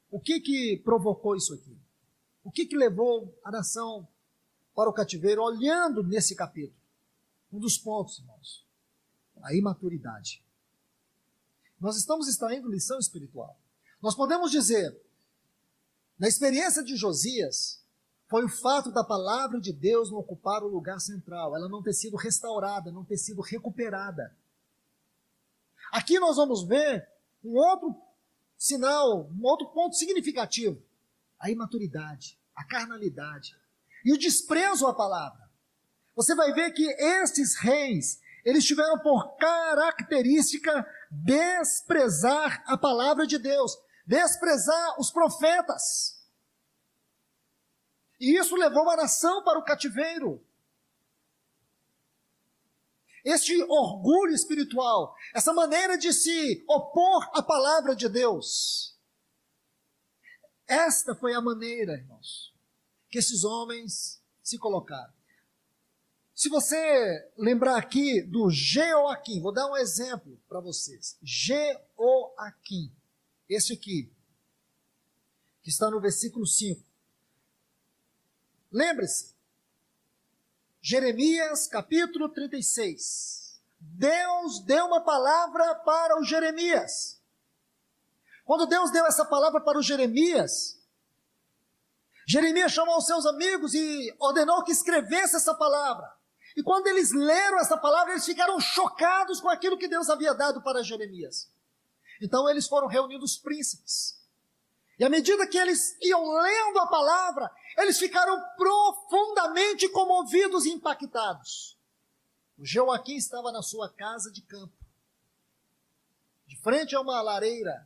o que provocou isso aqui? O que levou a nação para o cativeiro? Olhando nesse capítulo, um dos pontos, irmãos, a imaturidade. Nós estamos extraindo lição espiritual. Nós podemos dizer, Na experiência de Josias, foi o fato da palavra de Deus não ocupar o lugar central, ela não ter sido restaurada, não ter sido recuperada. Aqui nós vamos ver um outro sinal, um outro ponto significativo: a imaturidade, a carnalidade e o desprezo à palavra. Você vai ver que estes reis, eles tiveram por característica desprezar a palavra de Deus, desprezar os profetas. E isso levou a nação para o cativeiro. Este orgulho espiritual, essa maneira de se opor à palavra de Deus, esta foi a maneira, irmãos, que esses homens se colocaram. Se você lembrar aqui do Jeoaquim, vou dar um exemplo para vocês. Jeoaquim, esse aqui, que está no versículo 5. Lembre-se, Jeremias capítulo 36. Deus deu uma palavra para o Jeremias. Quando Deus deu essa palavra para o Jeremias, Jeremias chamou os seus amigos e ordenou que escrevesse essa palavra. E quando eles leram essa palavra, eles ficaram chocados com aquilo que Deus havia dado para Jeremias. Então eles foram reunindo os príncipes. E à medida que eles iam lendo a palavra, eles ficaram profundamente comovidos e impactados. O Jeoaquim estava na sua casa de campo, de frente a uma lareira,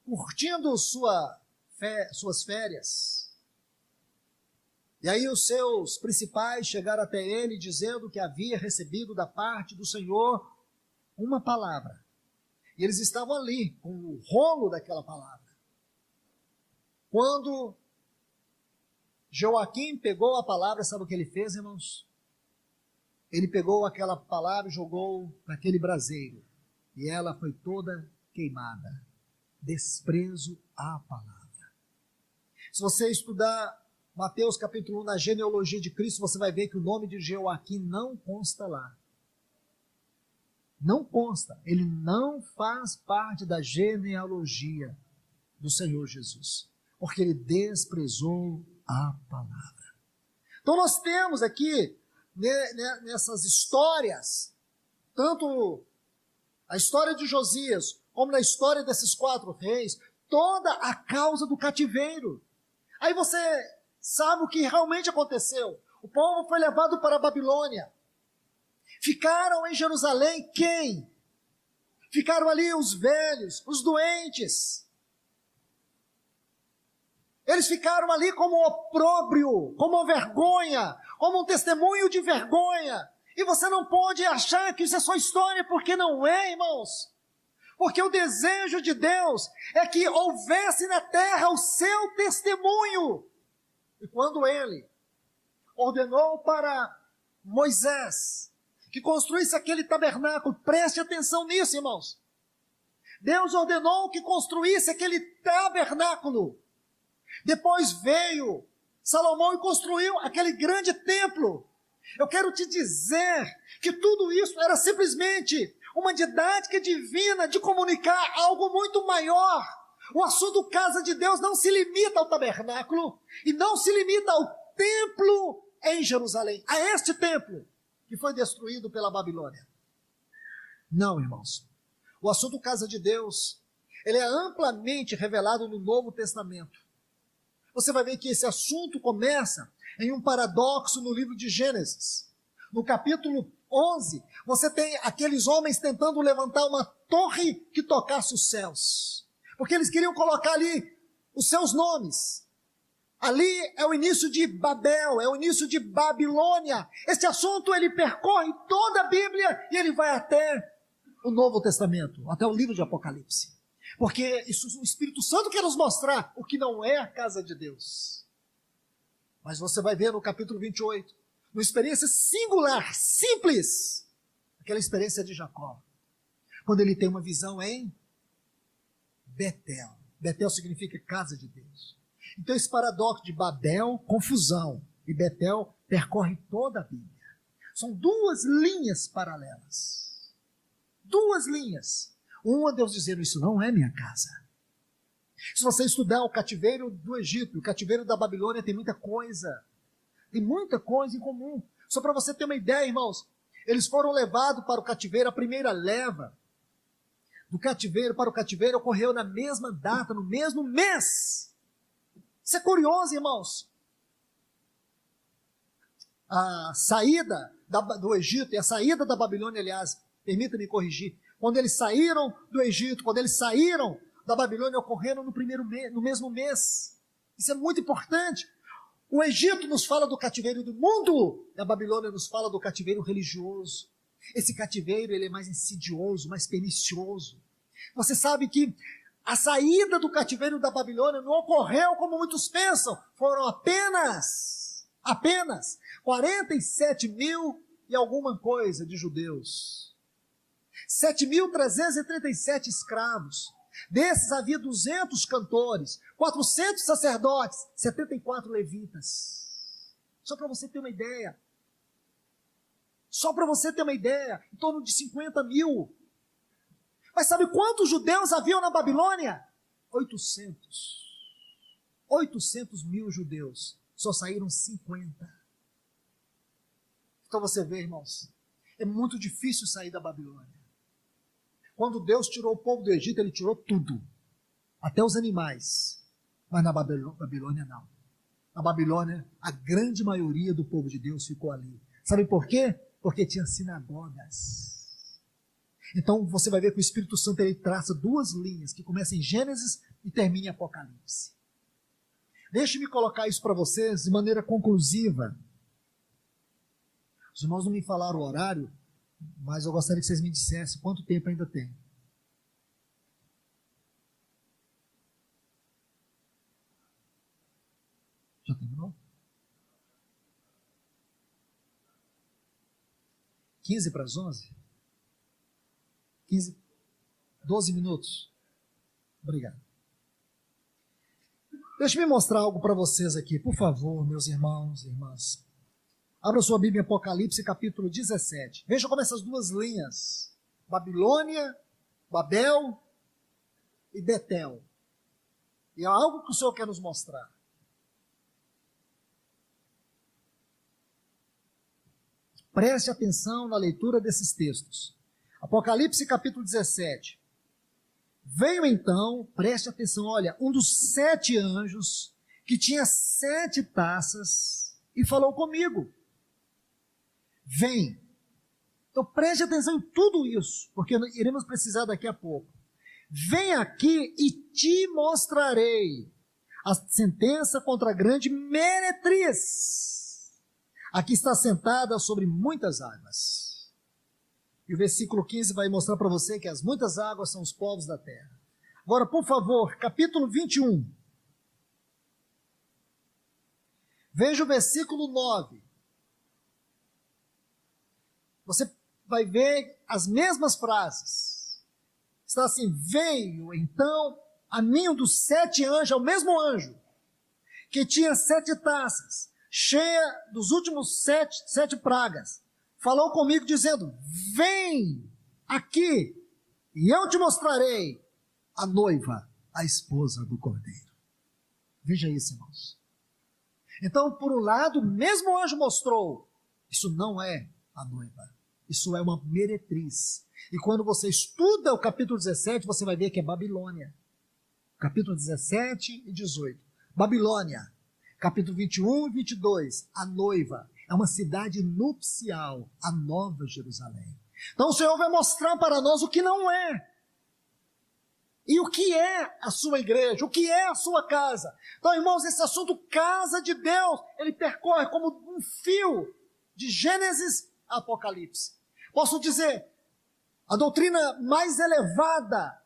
curtindo suas férias. E aí os seus principais chegaram até ele dizendo que havia recebido da parte do Senhor uma palavra. E eles estavam ali com o rolo daquela palavra. Quando Jeoaquim pegou a palavra, sabe o que ele fez, irmãos? Ele pegou aquela palavra e jogou naquele braseiro. E ela foi toda queimada. Desprezo à palavra. Se você estudar Mateus capítulo 1, na genealogia de Cristo, você vai ver que o nome de Jeoaquim não consta lá. Não consta. Ele não faz parte da genealogia do Senhor Jesus, porque ele desprezou a palavra. Então nós temos aqui, nessas histórias, tanto a história de Josias, como na história desses 4 reis, toda a causa do cativeiro. Aí você sabe o que realmente aconteceu. O povo foi levado para a Babilônia. Ficaram em Jerusalém quem? Ficaram ali os velhos, os doentes. Eles ficaram ali como opróbrio, como vergonha, como um testemunho de vergonha. E você não pode achar que isso é só história, porque não é, irmãos. Porque o desejo de Deus é que houvesse na terra o seu testemunho. E quando ele ordenou para Moisés que construísse aquele tabernáculo, preste atenção nisso, irmãos. Deus ordenou que construísse aquele tabernáculo. Depois veio Salomão e construiu aquele grande templo. Eu quero te dizer que tudo isso era simplesmente uma didática divina de comunicar algo muito maior. O assunto casa de Deus não se limita ao tabernáculo e não se limita ao templo em Jerusalém, a este templo que foi destruído pela Babilônia. Não, irmãos. O assunto casa de Deus, ele é amplamente revelado no Novo Testamento. Você vai ver que esse assunto começa em um paradoxo no livro de Gênesis. No capítulo 11, você tem aqueles homens tentando levantar uma torre que tocasse os céus. Porque eles queriam colocar ali os seus nomes. Ali é o início de Babel, é o início de Babilônia. Esse assunto ele percorre toda a Bíblia e ele vai até o Novo Testamento, até o livro de Apocalipse. Porque isso, o Espírito Santo quer nos mostrar o que não é a casa de Deus. Mas você vai ver no capítulo 28, uma experiência singular, simples, aquela experiência de Jacó, quando ele tem uma visão em Betel. Betel significa casa de Deus. Então esse paradoxo de Babel, confusão, e Betel percorre toda a Bíblia. São 2 linhas paralelas. 2 linhas. Uma, Deus dizendo, isso não é minha casa. Se você estudar o cativeiro do Egito, o cativeiro da Babilônia, tem muita coisa. Tem muita coisa em comum. Só para você ter uma ideia, irmãos, eles foram levados para o cativeiro, a primeira leva do cativeiro para o cativeiro ocorreu na mesma data, no mesmo mês. Isso é curioso, irmãos. A saída do Egito e a saída da Babilônia, aliás, permita-me corrigir, quando eles saíram do Egito, quando eles saíram da Babilônia, ocorreram no mesmo mês. Isso é muito importante. O Egito nos fala do cativeiro do mundo, e a Babilônia nos fala do cativeiro religioso. Esse cativeiro ele é mais insidioso, mais pernicioso. Você sabe que a saída do cativeiro da Babilônia não ocorreu como muitos pensam. Foram apenas 47 mil e alguma coisa de judeus. 7.337 escravos. Desses havia 200 cantores, 400 sacerdotes, 74 levitas. Só para você ter uma ideia. Só para você ter uma ideia, em torno de 50 mil. Mas sabe quantos judeus haviam na Babilônia? 800. 800 mil judeus. Só saíram 50. Então você vê, irmãos, é muito difícil sair da Babilônia. Quando Deus tirou o povo do Egito, ele tirou tudo. Até os animais. Mas na Babilônia não. Na Babilônia, a grande maioria do povo de Deus ficou ali. Sabe por quê? Porque tinha sinagogas. Então você vai ver que o Espírito Santo ele traça duas linhas, que começam em Gênesis e terminam em Apocalipse. Deixe-me colocar isso para vocês de maneira conclusiva. Os irmãos não me falaram o horário, mas eu gostaria que vocês me dissessem quanto tempo ainda tem. Já terminou? 15 para as 11? 12 minutos. Obrigado. Deixa eu mostrar algo para vocês aqui, por favor, meus irmãos e irmãs. Abra sua Bíblia em Apocalipse, capítulo 17. Veja como essas duas linhas, Babilônia, Babel e Betel. E é algo que o Senhor quer nos mostrar. Preste atenção na leitura desses textos. Apocalipse, capítulo 17. Veio então, preste atenção, olha, um dos 7 anjos que tinha 7 taças e falou comigo. Vem. Então preste atenção em tudo isso, porque iremos precisar daqui a pouco. Vem aqui e te mostrarei a sentença contra a grande meretriz. Aqui está sentada sobre muitas águas. E o versículo 15 vai mostrar para você que as muitas águas são os povos da terra. Agora, por favor, capítulo 21. Veja o versículo 9. Você vai ver as mesmas frases. Está assim, veio então a mim um dos 7 anjos, é o mesmo anjo, que tinha 7 taças, cheia dos últimos 7 pragas. Falou comigo dizendo, vem aqui e eu te mostrarei a noiva, a esposa do Cordeiro. Veja isso, irmãos. Então, por um lado, o mesmo anjo mostrou, isso não é a noiva, isso é uma meretriz. E quando você estuda o capítulo 17, você vai ver que é Babilônia. Capítulo 17 e 18. Babilônia. Capítulo 21 e 22, a noiva. É uma cidade nupcial, a Nova Jerusalém. Então o Senhor vai mostrar para nós o que não é. E o que é a sua igreja, o que é a sua casa. Então, irmãos, esse assunto casa de Deus, ele percorre como um fio de Gênesis a Apocalipse. Posso dizer, a doutrina mais elevada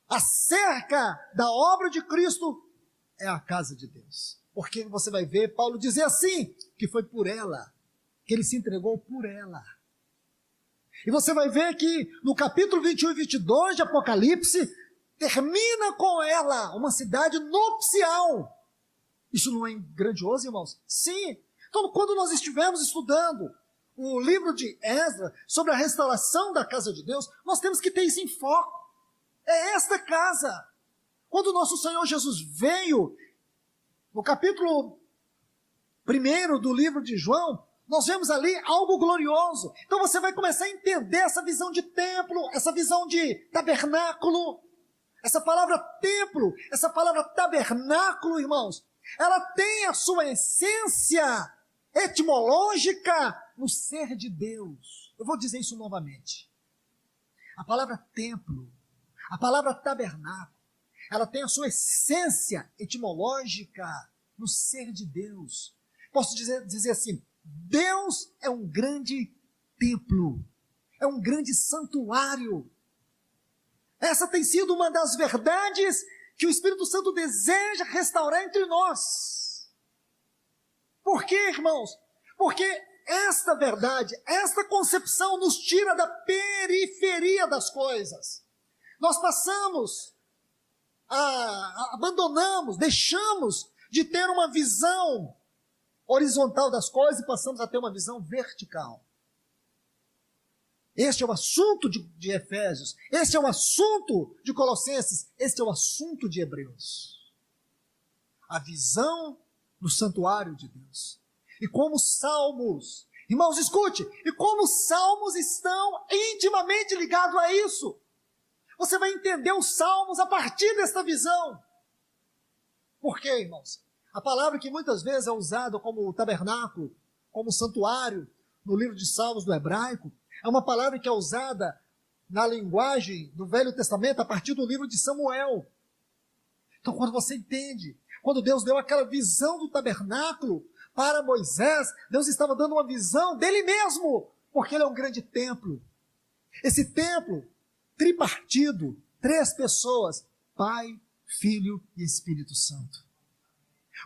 acerca da obra de Cristo é a casa de Deus. Porque você vai ver Paulo dizer assim, que foi por ela, que ele se entregou por ela. E você vai ver que no capítulo 21 e 22 de Apocalipse, termina com ela, uma cidade nupcial. Isso não é grandioso, irmãos? Sim. Então, quando nós estivermos estudando o livro de Esdras sobre a restauração da casa de Deus, nós temos que ter isso em foco. É esta casa. Quando o nosso Senhor Jesus veio, no capítulo 1 do livro de João, nós vemos ali algo glorioso. Então você vai começar a entender essa visão de templo, essa visão de tabernáculo. Essa palavra templo, essa palavra tabernáculo, irmãos, ela tem a sua essência etimológica no ser de Deus. Eu vou dizer isso novamente. A palavra templo, a palavra tabernáculo, ela tem a sua essência etimológica no ser de Deus. Posso dizer assim, Deus é um grande templo, é um grande santuário. Essa tem sido uma das verdades que o Espírito Santo deseja restaurar entre nós. Por quê, irmãos? Porque esta verdade, esta concepção nos tira da periferia das coisas. Nós passamos, abandonamos, deixamos de ter uma visão horizontal das coisas e passamos a ter uma visão vertical. Este é o assunto de Efésios, este é o assunto de Colossenses, este é o assunto de Hebreus. A visão do santuário de Deus. E como os salmos, irmãos, escute, e como os salmos estão intimamente ligados a isso. Você vai entender os salmos a partir desta visão. Por quê, irmãos? A palavra que muitas vezes é usada como tabernáculo, como santuário, no livro de Salmos do hebraico, é uma palavra que é usada na linguagem do Velho Testamento a partir do livro de Samuel. Então, quando você entende, quando Deus deu aquela visão do tabernáculo para Moisés, Deus estava dando uma visão dele mesmo, porque ele é um grande templo. Esse templo tripartido, 3 pessoas, Pai, Filho e Espírito Santo.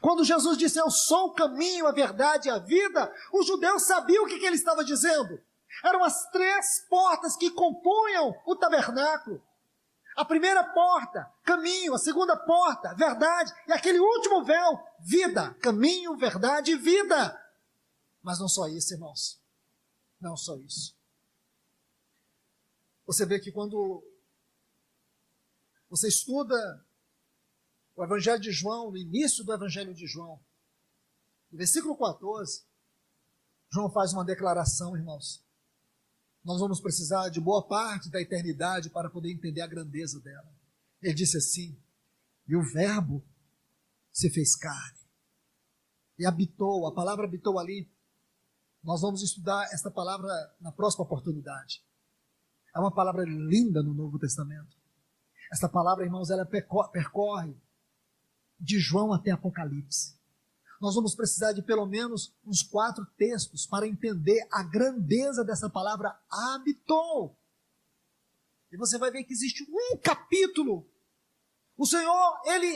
Quando Jesus disse, eu sou o caminho, a verdade e a vida, os judeus sabiam o que ele estava dizendo. Eram as 3 portas que compunham o tabernáculo. A primeira porta, caminho. A segunda porta, verdade. E aquele último véu, vida. Caminho, verdade e vida. Mas não só isso, irmãos. Não só isso. Você vê que quando você estuda o Evangelho de João, no início do Evangelho de João, no versículo 14, João faz uma declaração, irmãos. Nós vamos precisar de boa parte da eternidade para poder entender a grandeza dela. Ele disse assim, e o verbo se fez carne, e habitou, a palavra habitou ali. Nós vamos estudar esta palavra na próxima oportunidade. É uma palavra linda no Novo Testamento. Esta palavra, irmãos, ela percorre de João até Apocalipse. Nós vamos precisar de pelo menos uns 4 textos para entender a grandeza dessa palavra habitou. E você vai ver que existe um capítulo. O Senhor, ele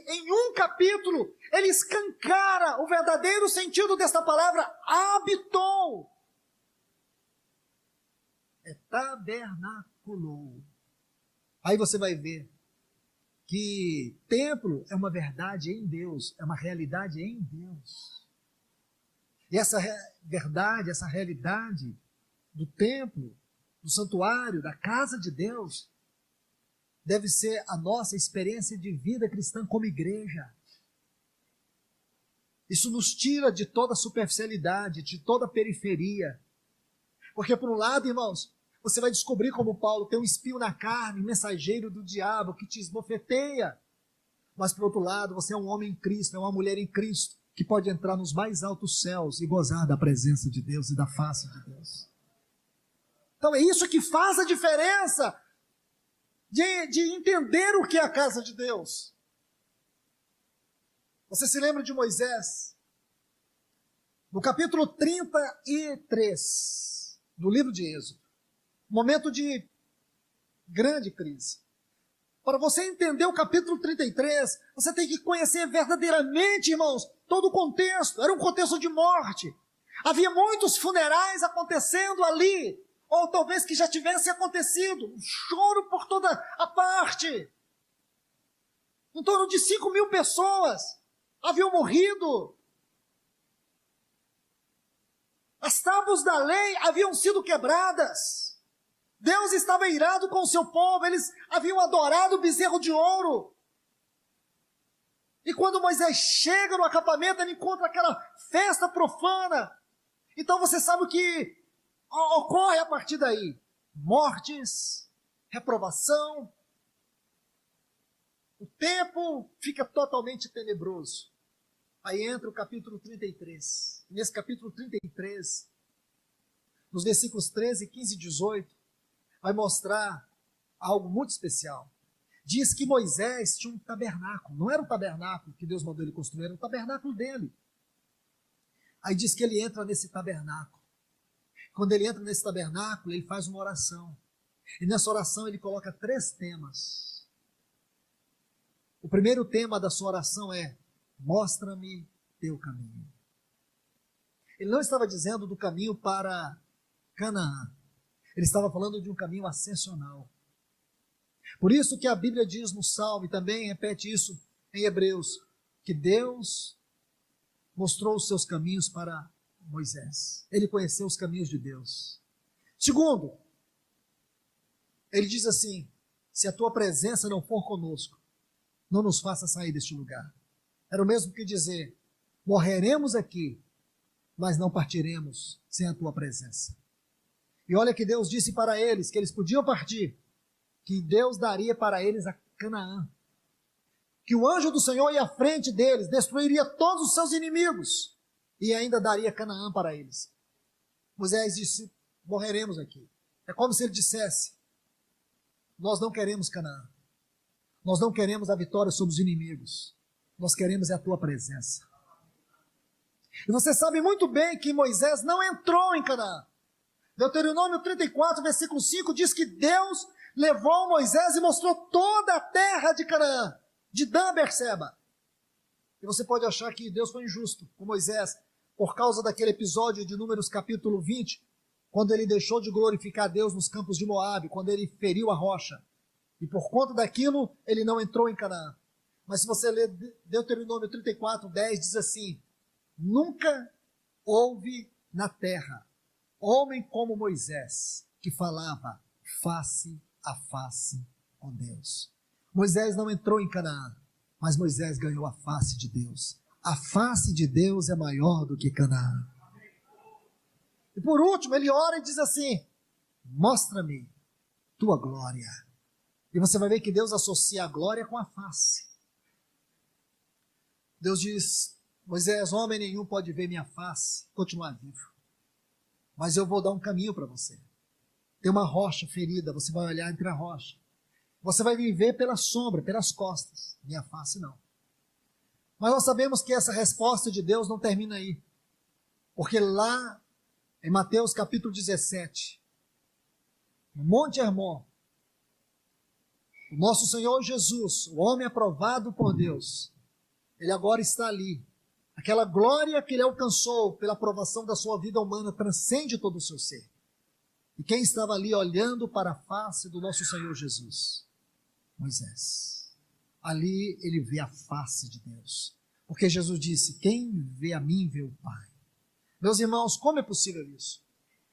em um capítulo, ele escancara o verdadeiro sentido dessa palavra habitou. É tabernaculou. Aí você vai ver que templo é uma verdade em Deus, é uma realidade em Deus. E essa verdade, essa realidade do templo, do santuário, da casa de Deus, deve ser a nossa experiência de vida cristã como igreja. Isso nos tira de toda superficialidade, de toda periferia. Porque por um lado, irmãos, você vai descobrir como Paulo tem um espinho na carne, mensageiro do diabo que te esbofeteia. Mas por outro lado, você é um homem em Cristo, é uma mulher em Cristo, que pode entrar nos mais altos céus e gozar da presença de Deus e da face de Deus. Então é isso que faz a diferença de entender o que é a casa de Deus. Você se lembra de Moisés? No capítulo 33 do livro de Êxodo. Momento de grande crise. Para você entender o capítulo 33, você tem que conhecer verdadeiramente, irmãos, todo o contexto. Era um contexto de morte. Havia muitos funerais acontecendo ali, ou talvez que já tivesse acontecido. Um choro por toda a parte. Em torno de 5.000 pessoas haviam morrido. As tábuas da lei haviam sido quebradas. Deus estava irado com o seu povo, eles haviam adorado o bezerro de ouro. E quando Moisés chega no acampamento, ele encontra aquela festa profana. Então você sabe o que ocorre a partir daí: mortes, reprovação. O tempo fica totalmente tenebroso. Aí entra o capítulo 33. Nesse capítulo 33, nos versículos 13, 15 e 18, vai mostrar algo muito especial. Diz que Moisés tinha um tabernáculo. Não era um tabernáculo que Deus mandou ele construir, era um tabernáculo dele. Aí diz que ele entra nesse tabernáculo. Quando ele entra nesse tabernáculo, ele faz uma oração. E nessa oração ele coloca 3 temas. O primeiro tema da sua oração é: mostra-me teu caminho. Ele não estava dizendo do caminho para Canaã. Ele estava falando de um caminho ascensional. Por isso que a Bíblia diz no Salmo, e também repete isso em Hebreus, que Deus mostrou os seus caminhos para Moisés. Ele conheceu os caminhos de Deus. Segundo, ele diz assim: se a tua presença não for conosco, não nos faça sair deste lugar. Era o mesmo que dizer: morreremos aqui, mas não partiremos sem a tua presença. E olha que Deus disse para eles que eles podiam partir, que Deus daria para eles a Canaã, que o anjo do Senhor ia à frente deles, destruiria todos os seus inimigos e ainda daria Canaã para eles. Moisés disse: morreremos aqui. É como se ele dissesse: nós não queremos Canaã, nós não queremos a vitória sobre os inimigos, nós queremos a tua presença. E você sabe muito bem que Moisés não entrou em Canaã. Deuteronômio 34, versículo 5 diz que Deus levou Moisés e mostrou toda a terra de Canaã, de Dan a Berseba. E você pode achar que Deus foi injusto com Moisés por causa daquele episódio de Números capítulo 20, quando ele deixou de glorificar Deus nos campos de Moabe, quando ele feriu a rocha. E por conta daquilo, ele não entrou em Canaã. Mas se você ler Deuteronômio 34, 10, diz assim: nunca houve na terra homem como Moisés, que falava face a face com Deus. Moisés não entrou em Canaã, mas Moisés ganhou a face de Deus. A face de Deus é maior do que Canaã. E por último, ele ora e diz assim: mostra-me tua glória. E você vai ver que Deus associa a glória com a face. Deus diz: Moisés, homem nenhum pode ver minha face e continuar vivo. Mas eu vou dar um caminho para você. Tem uma rocha ferida, você vai olhar entre a rocha. Você vai me ver pela sombra, pelas costas. Minha face não. Mas nós sabemos que essa resposta de Deus não termina aí. Porque lá em Mateus capítulo 17, no Monte Hermon, o nosso Senhor Jesus, o homem aprovado por Deus, ele agora está ali. Aquela glória que ele alcançou pela aprovação da sua vida humana transcende todo o seu ser. E quem estava ali olhando para a face do nosso Senhor Jesus? Moisés. Ali ele vê a face de Deus. Porque Jesus disse: quem vê a mim vê o Pai. Meus irmãos, como é possível isso?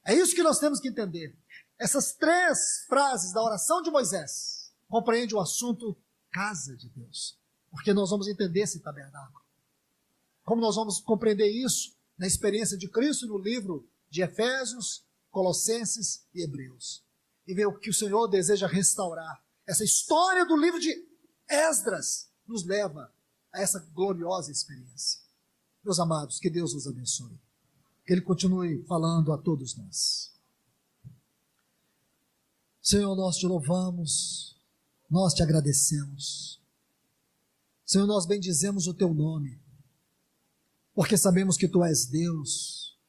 É isso que nós temos que entender. Essas 3 frases da oração de Moisés compreendem o assunto casa de Deus. Porque nós vamos entender esse tabernáculo. Como nós vamos compreender isso na experiência de Cristo no livro de Efésios, Colossenses e Hebreus. E ver o que o Senhor deseja restaurar. Essa história do livro de Esdras nos leva a essa gloriosa experiência. Meus amados, que Deus os abençoe. Que Ele continue falando a todos nós. Senhor, nós te louvamos, nós te agradecemos. Senhor, nós bendizemos o teu nome, porque sabemos que tu és Deus,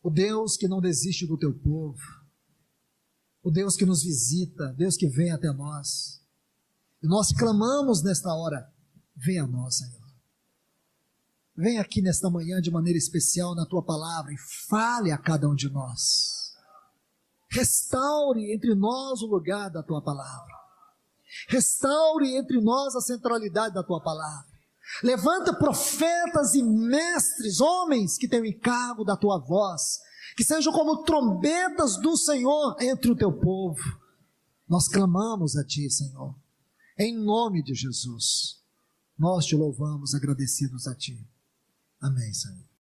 o Deus que não desiste do teu povo, o Deus que nos visita, Deus que vem até nós. E nós clamamos nesta hora: vem a nós, Senhor. Vem aqui nesta manhã de maneira especial na tua palavra e fale a cada um de nós. Restaure entre nós o lugar da tua palavra. Restaure entre nós a centralidade da tua palavra. Levanta profetas e mestres, homens que têm o encargo da tua voz, que sejam como trombetas do Senhor entre o teu povo. Nós clamamos a ti, Senhor, em nome de Jesus. Nós te louvamos agradecidos a Ti. Amém, Senhor.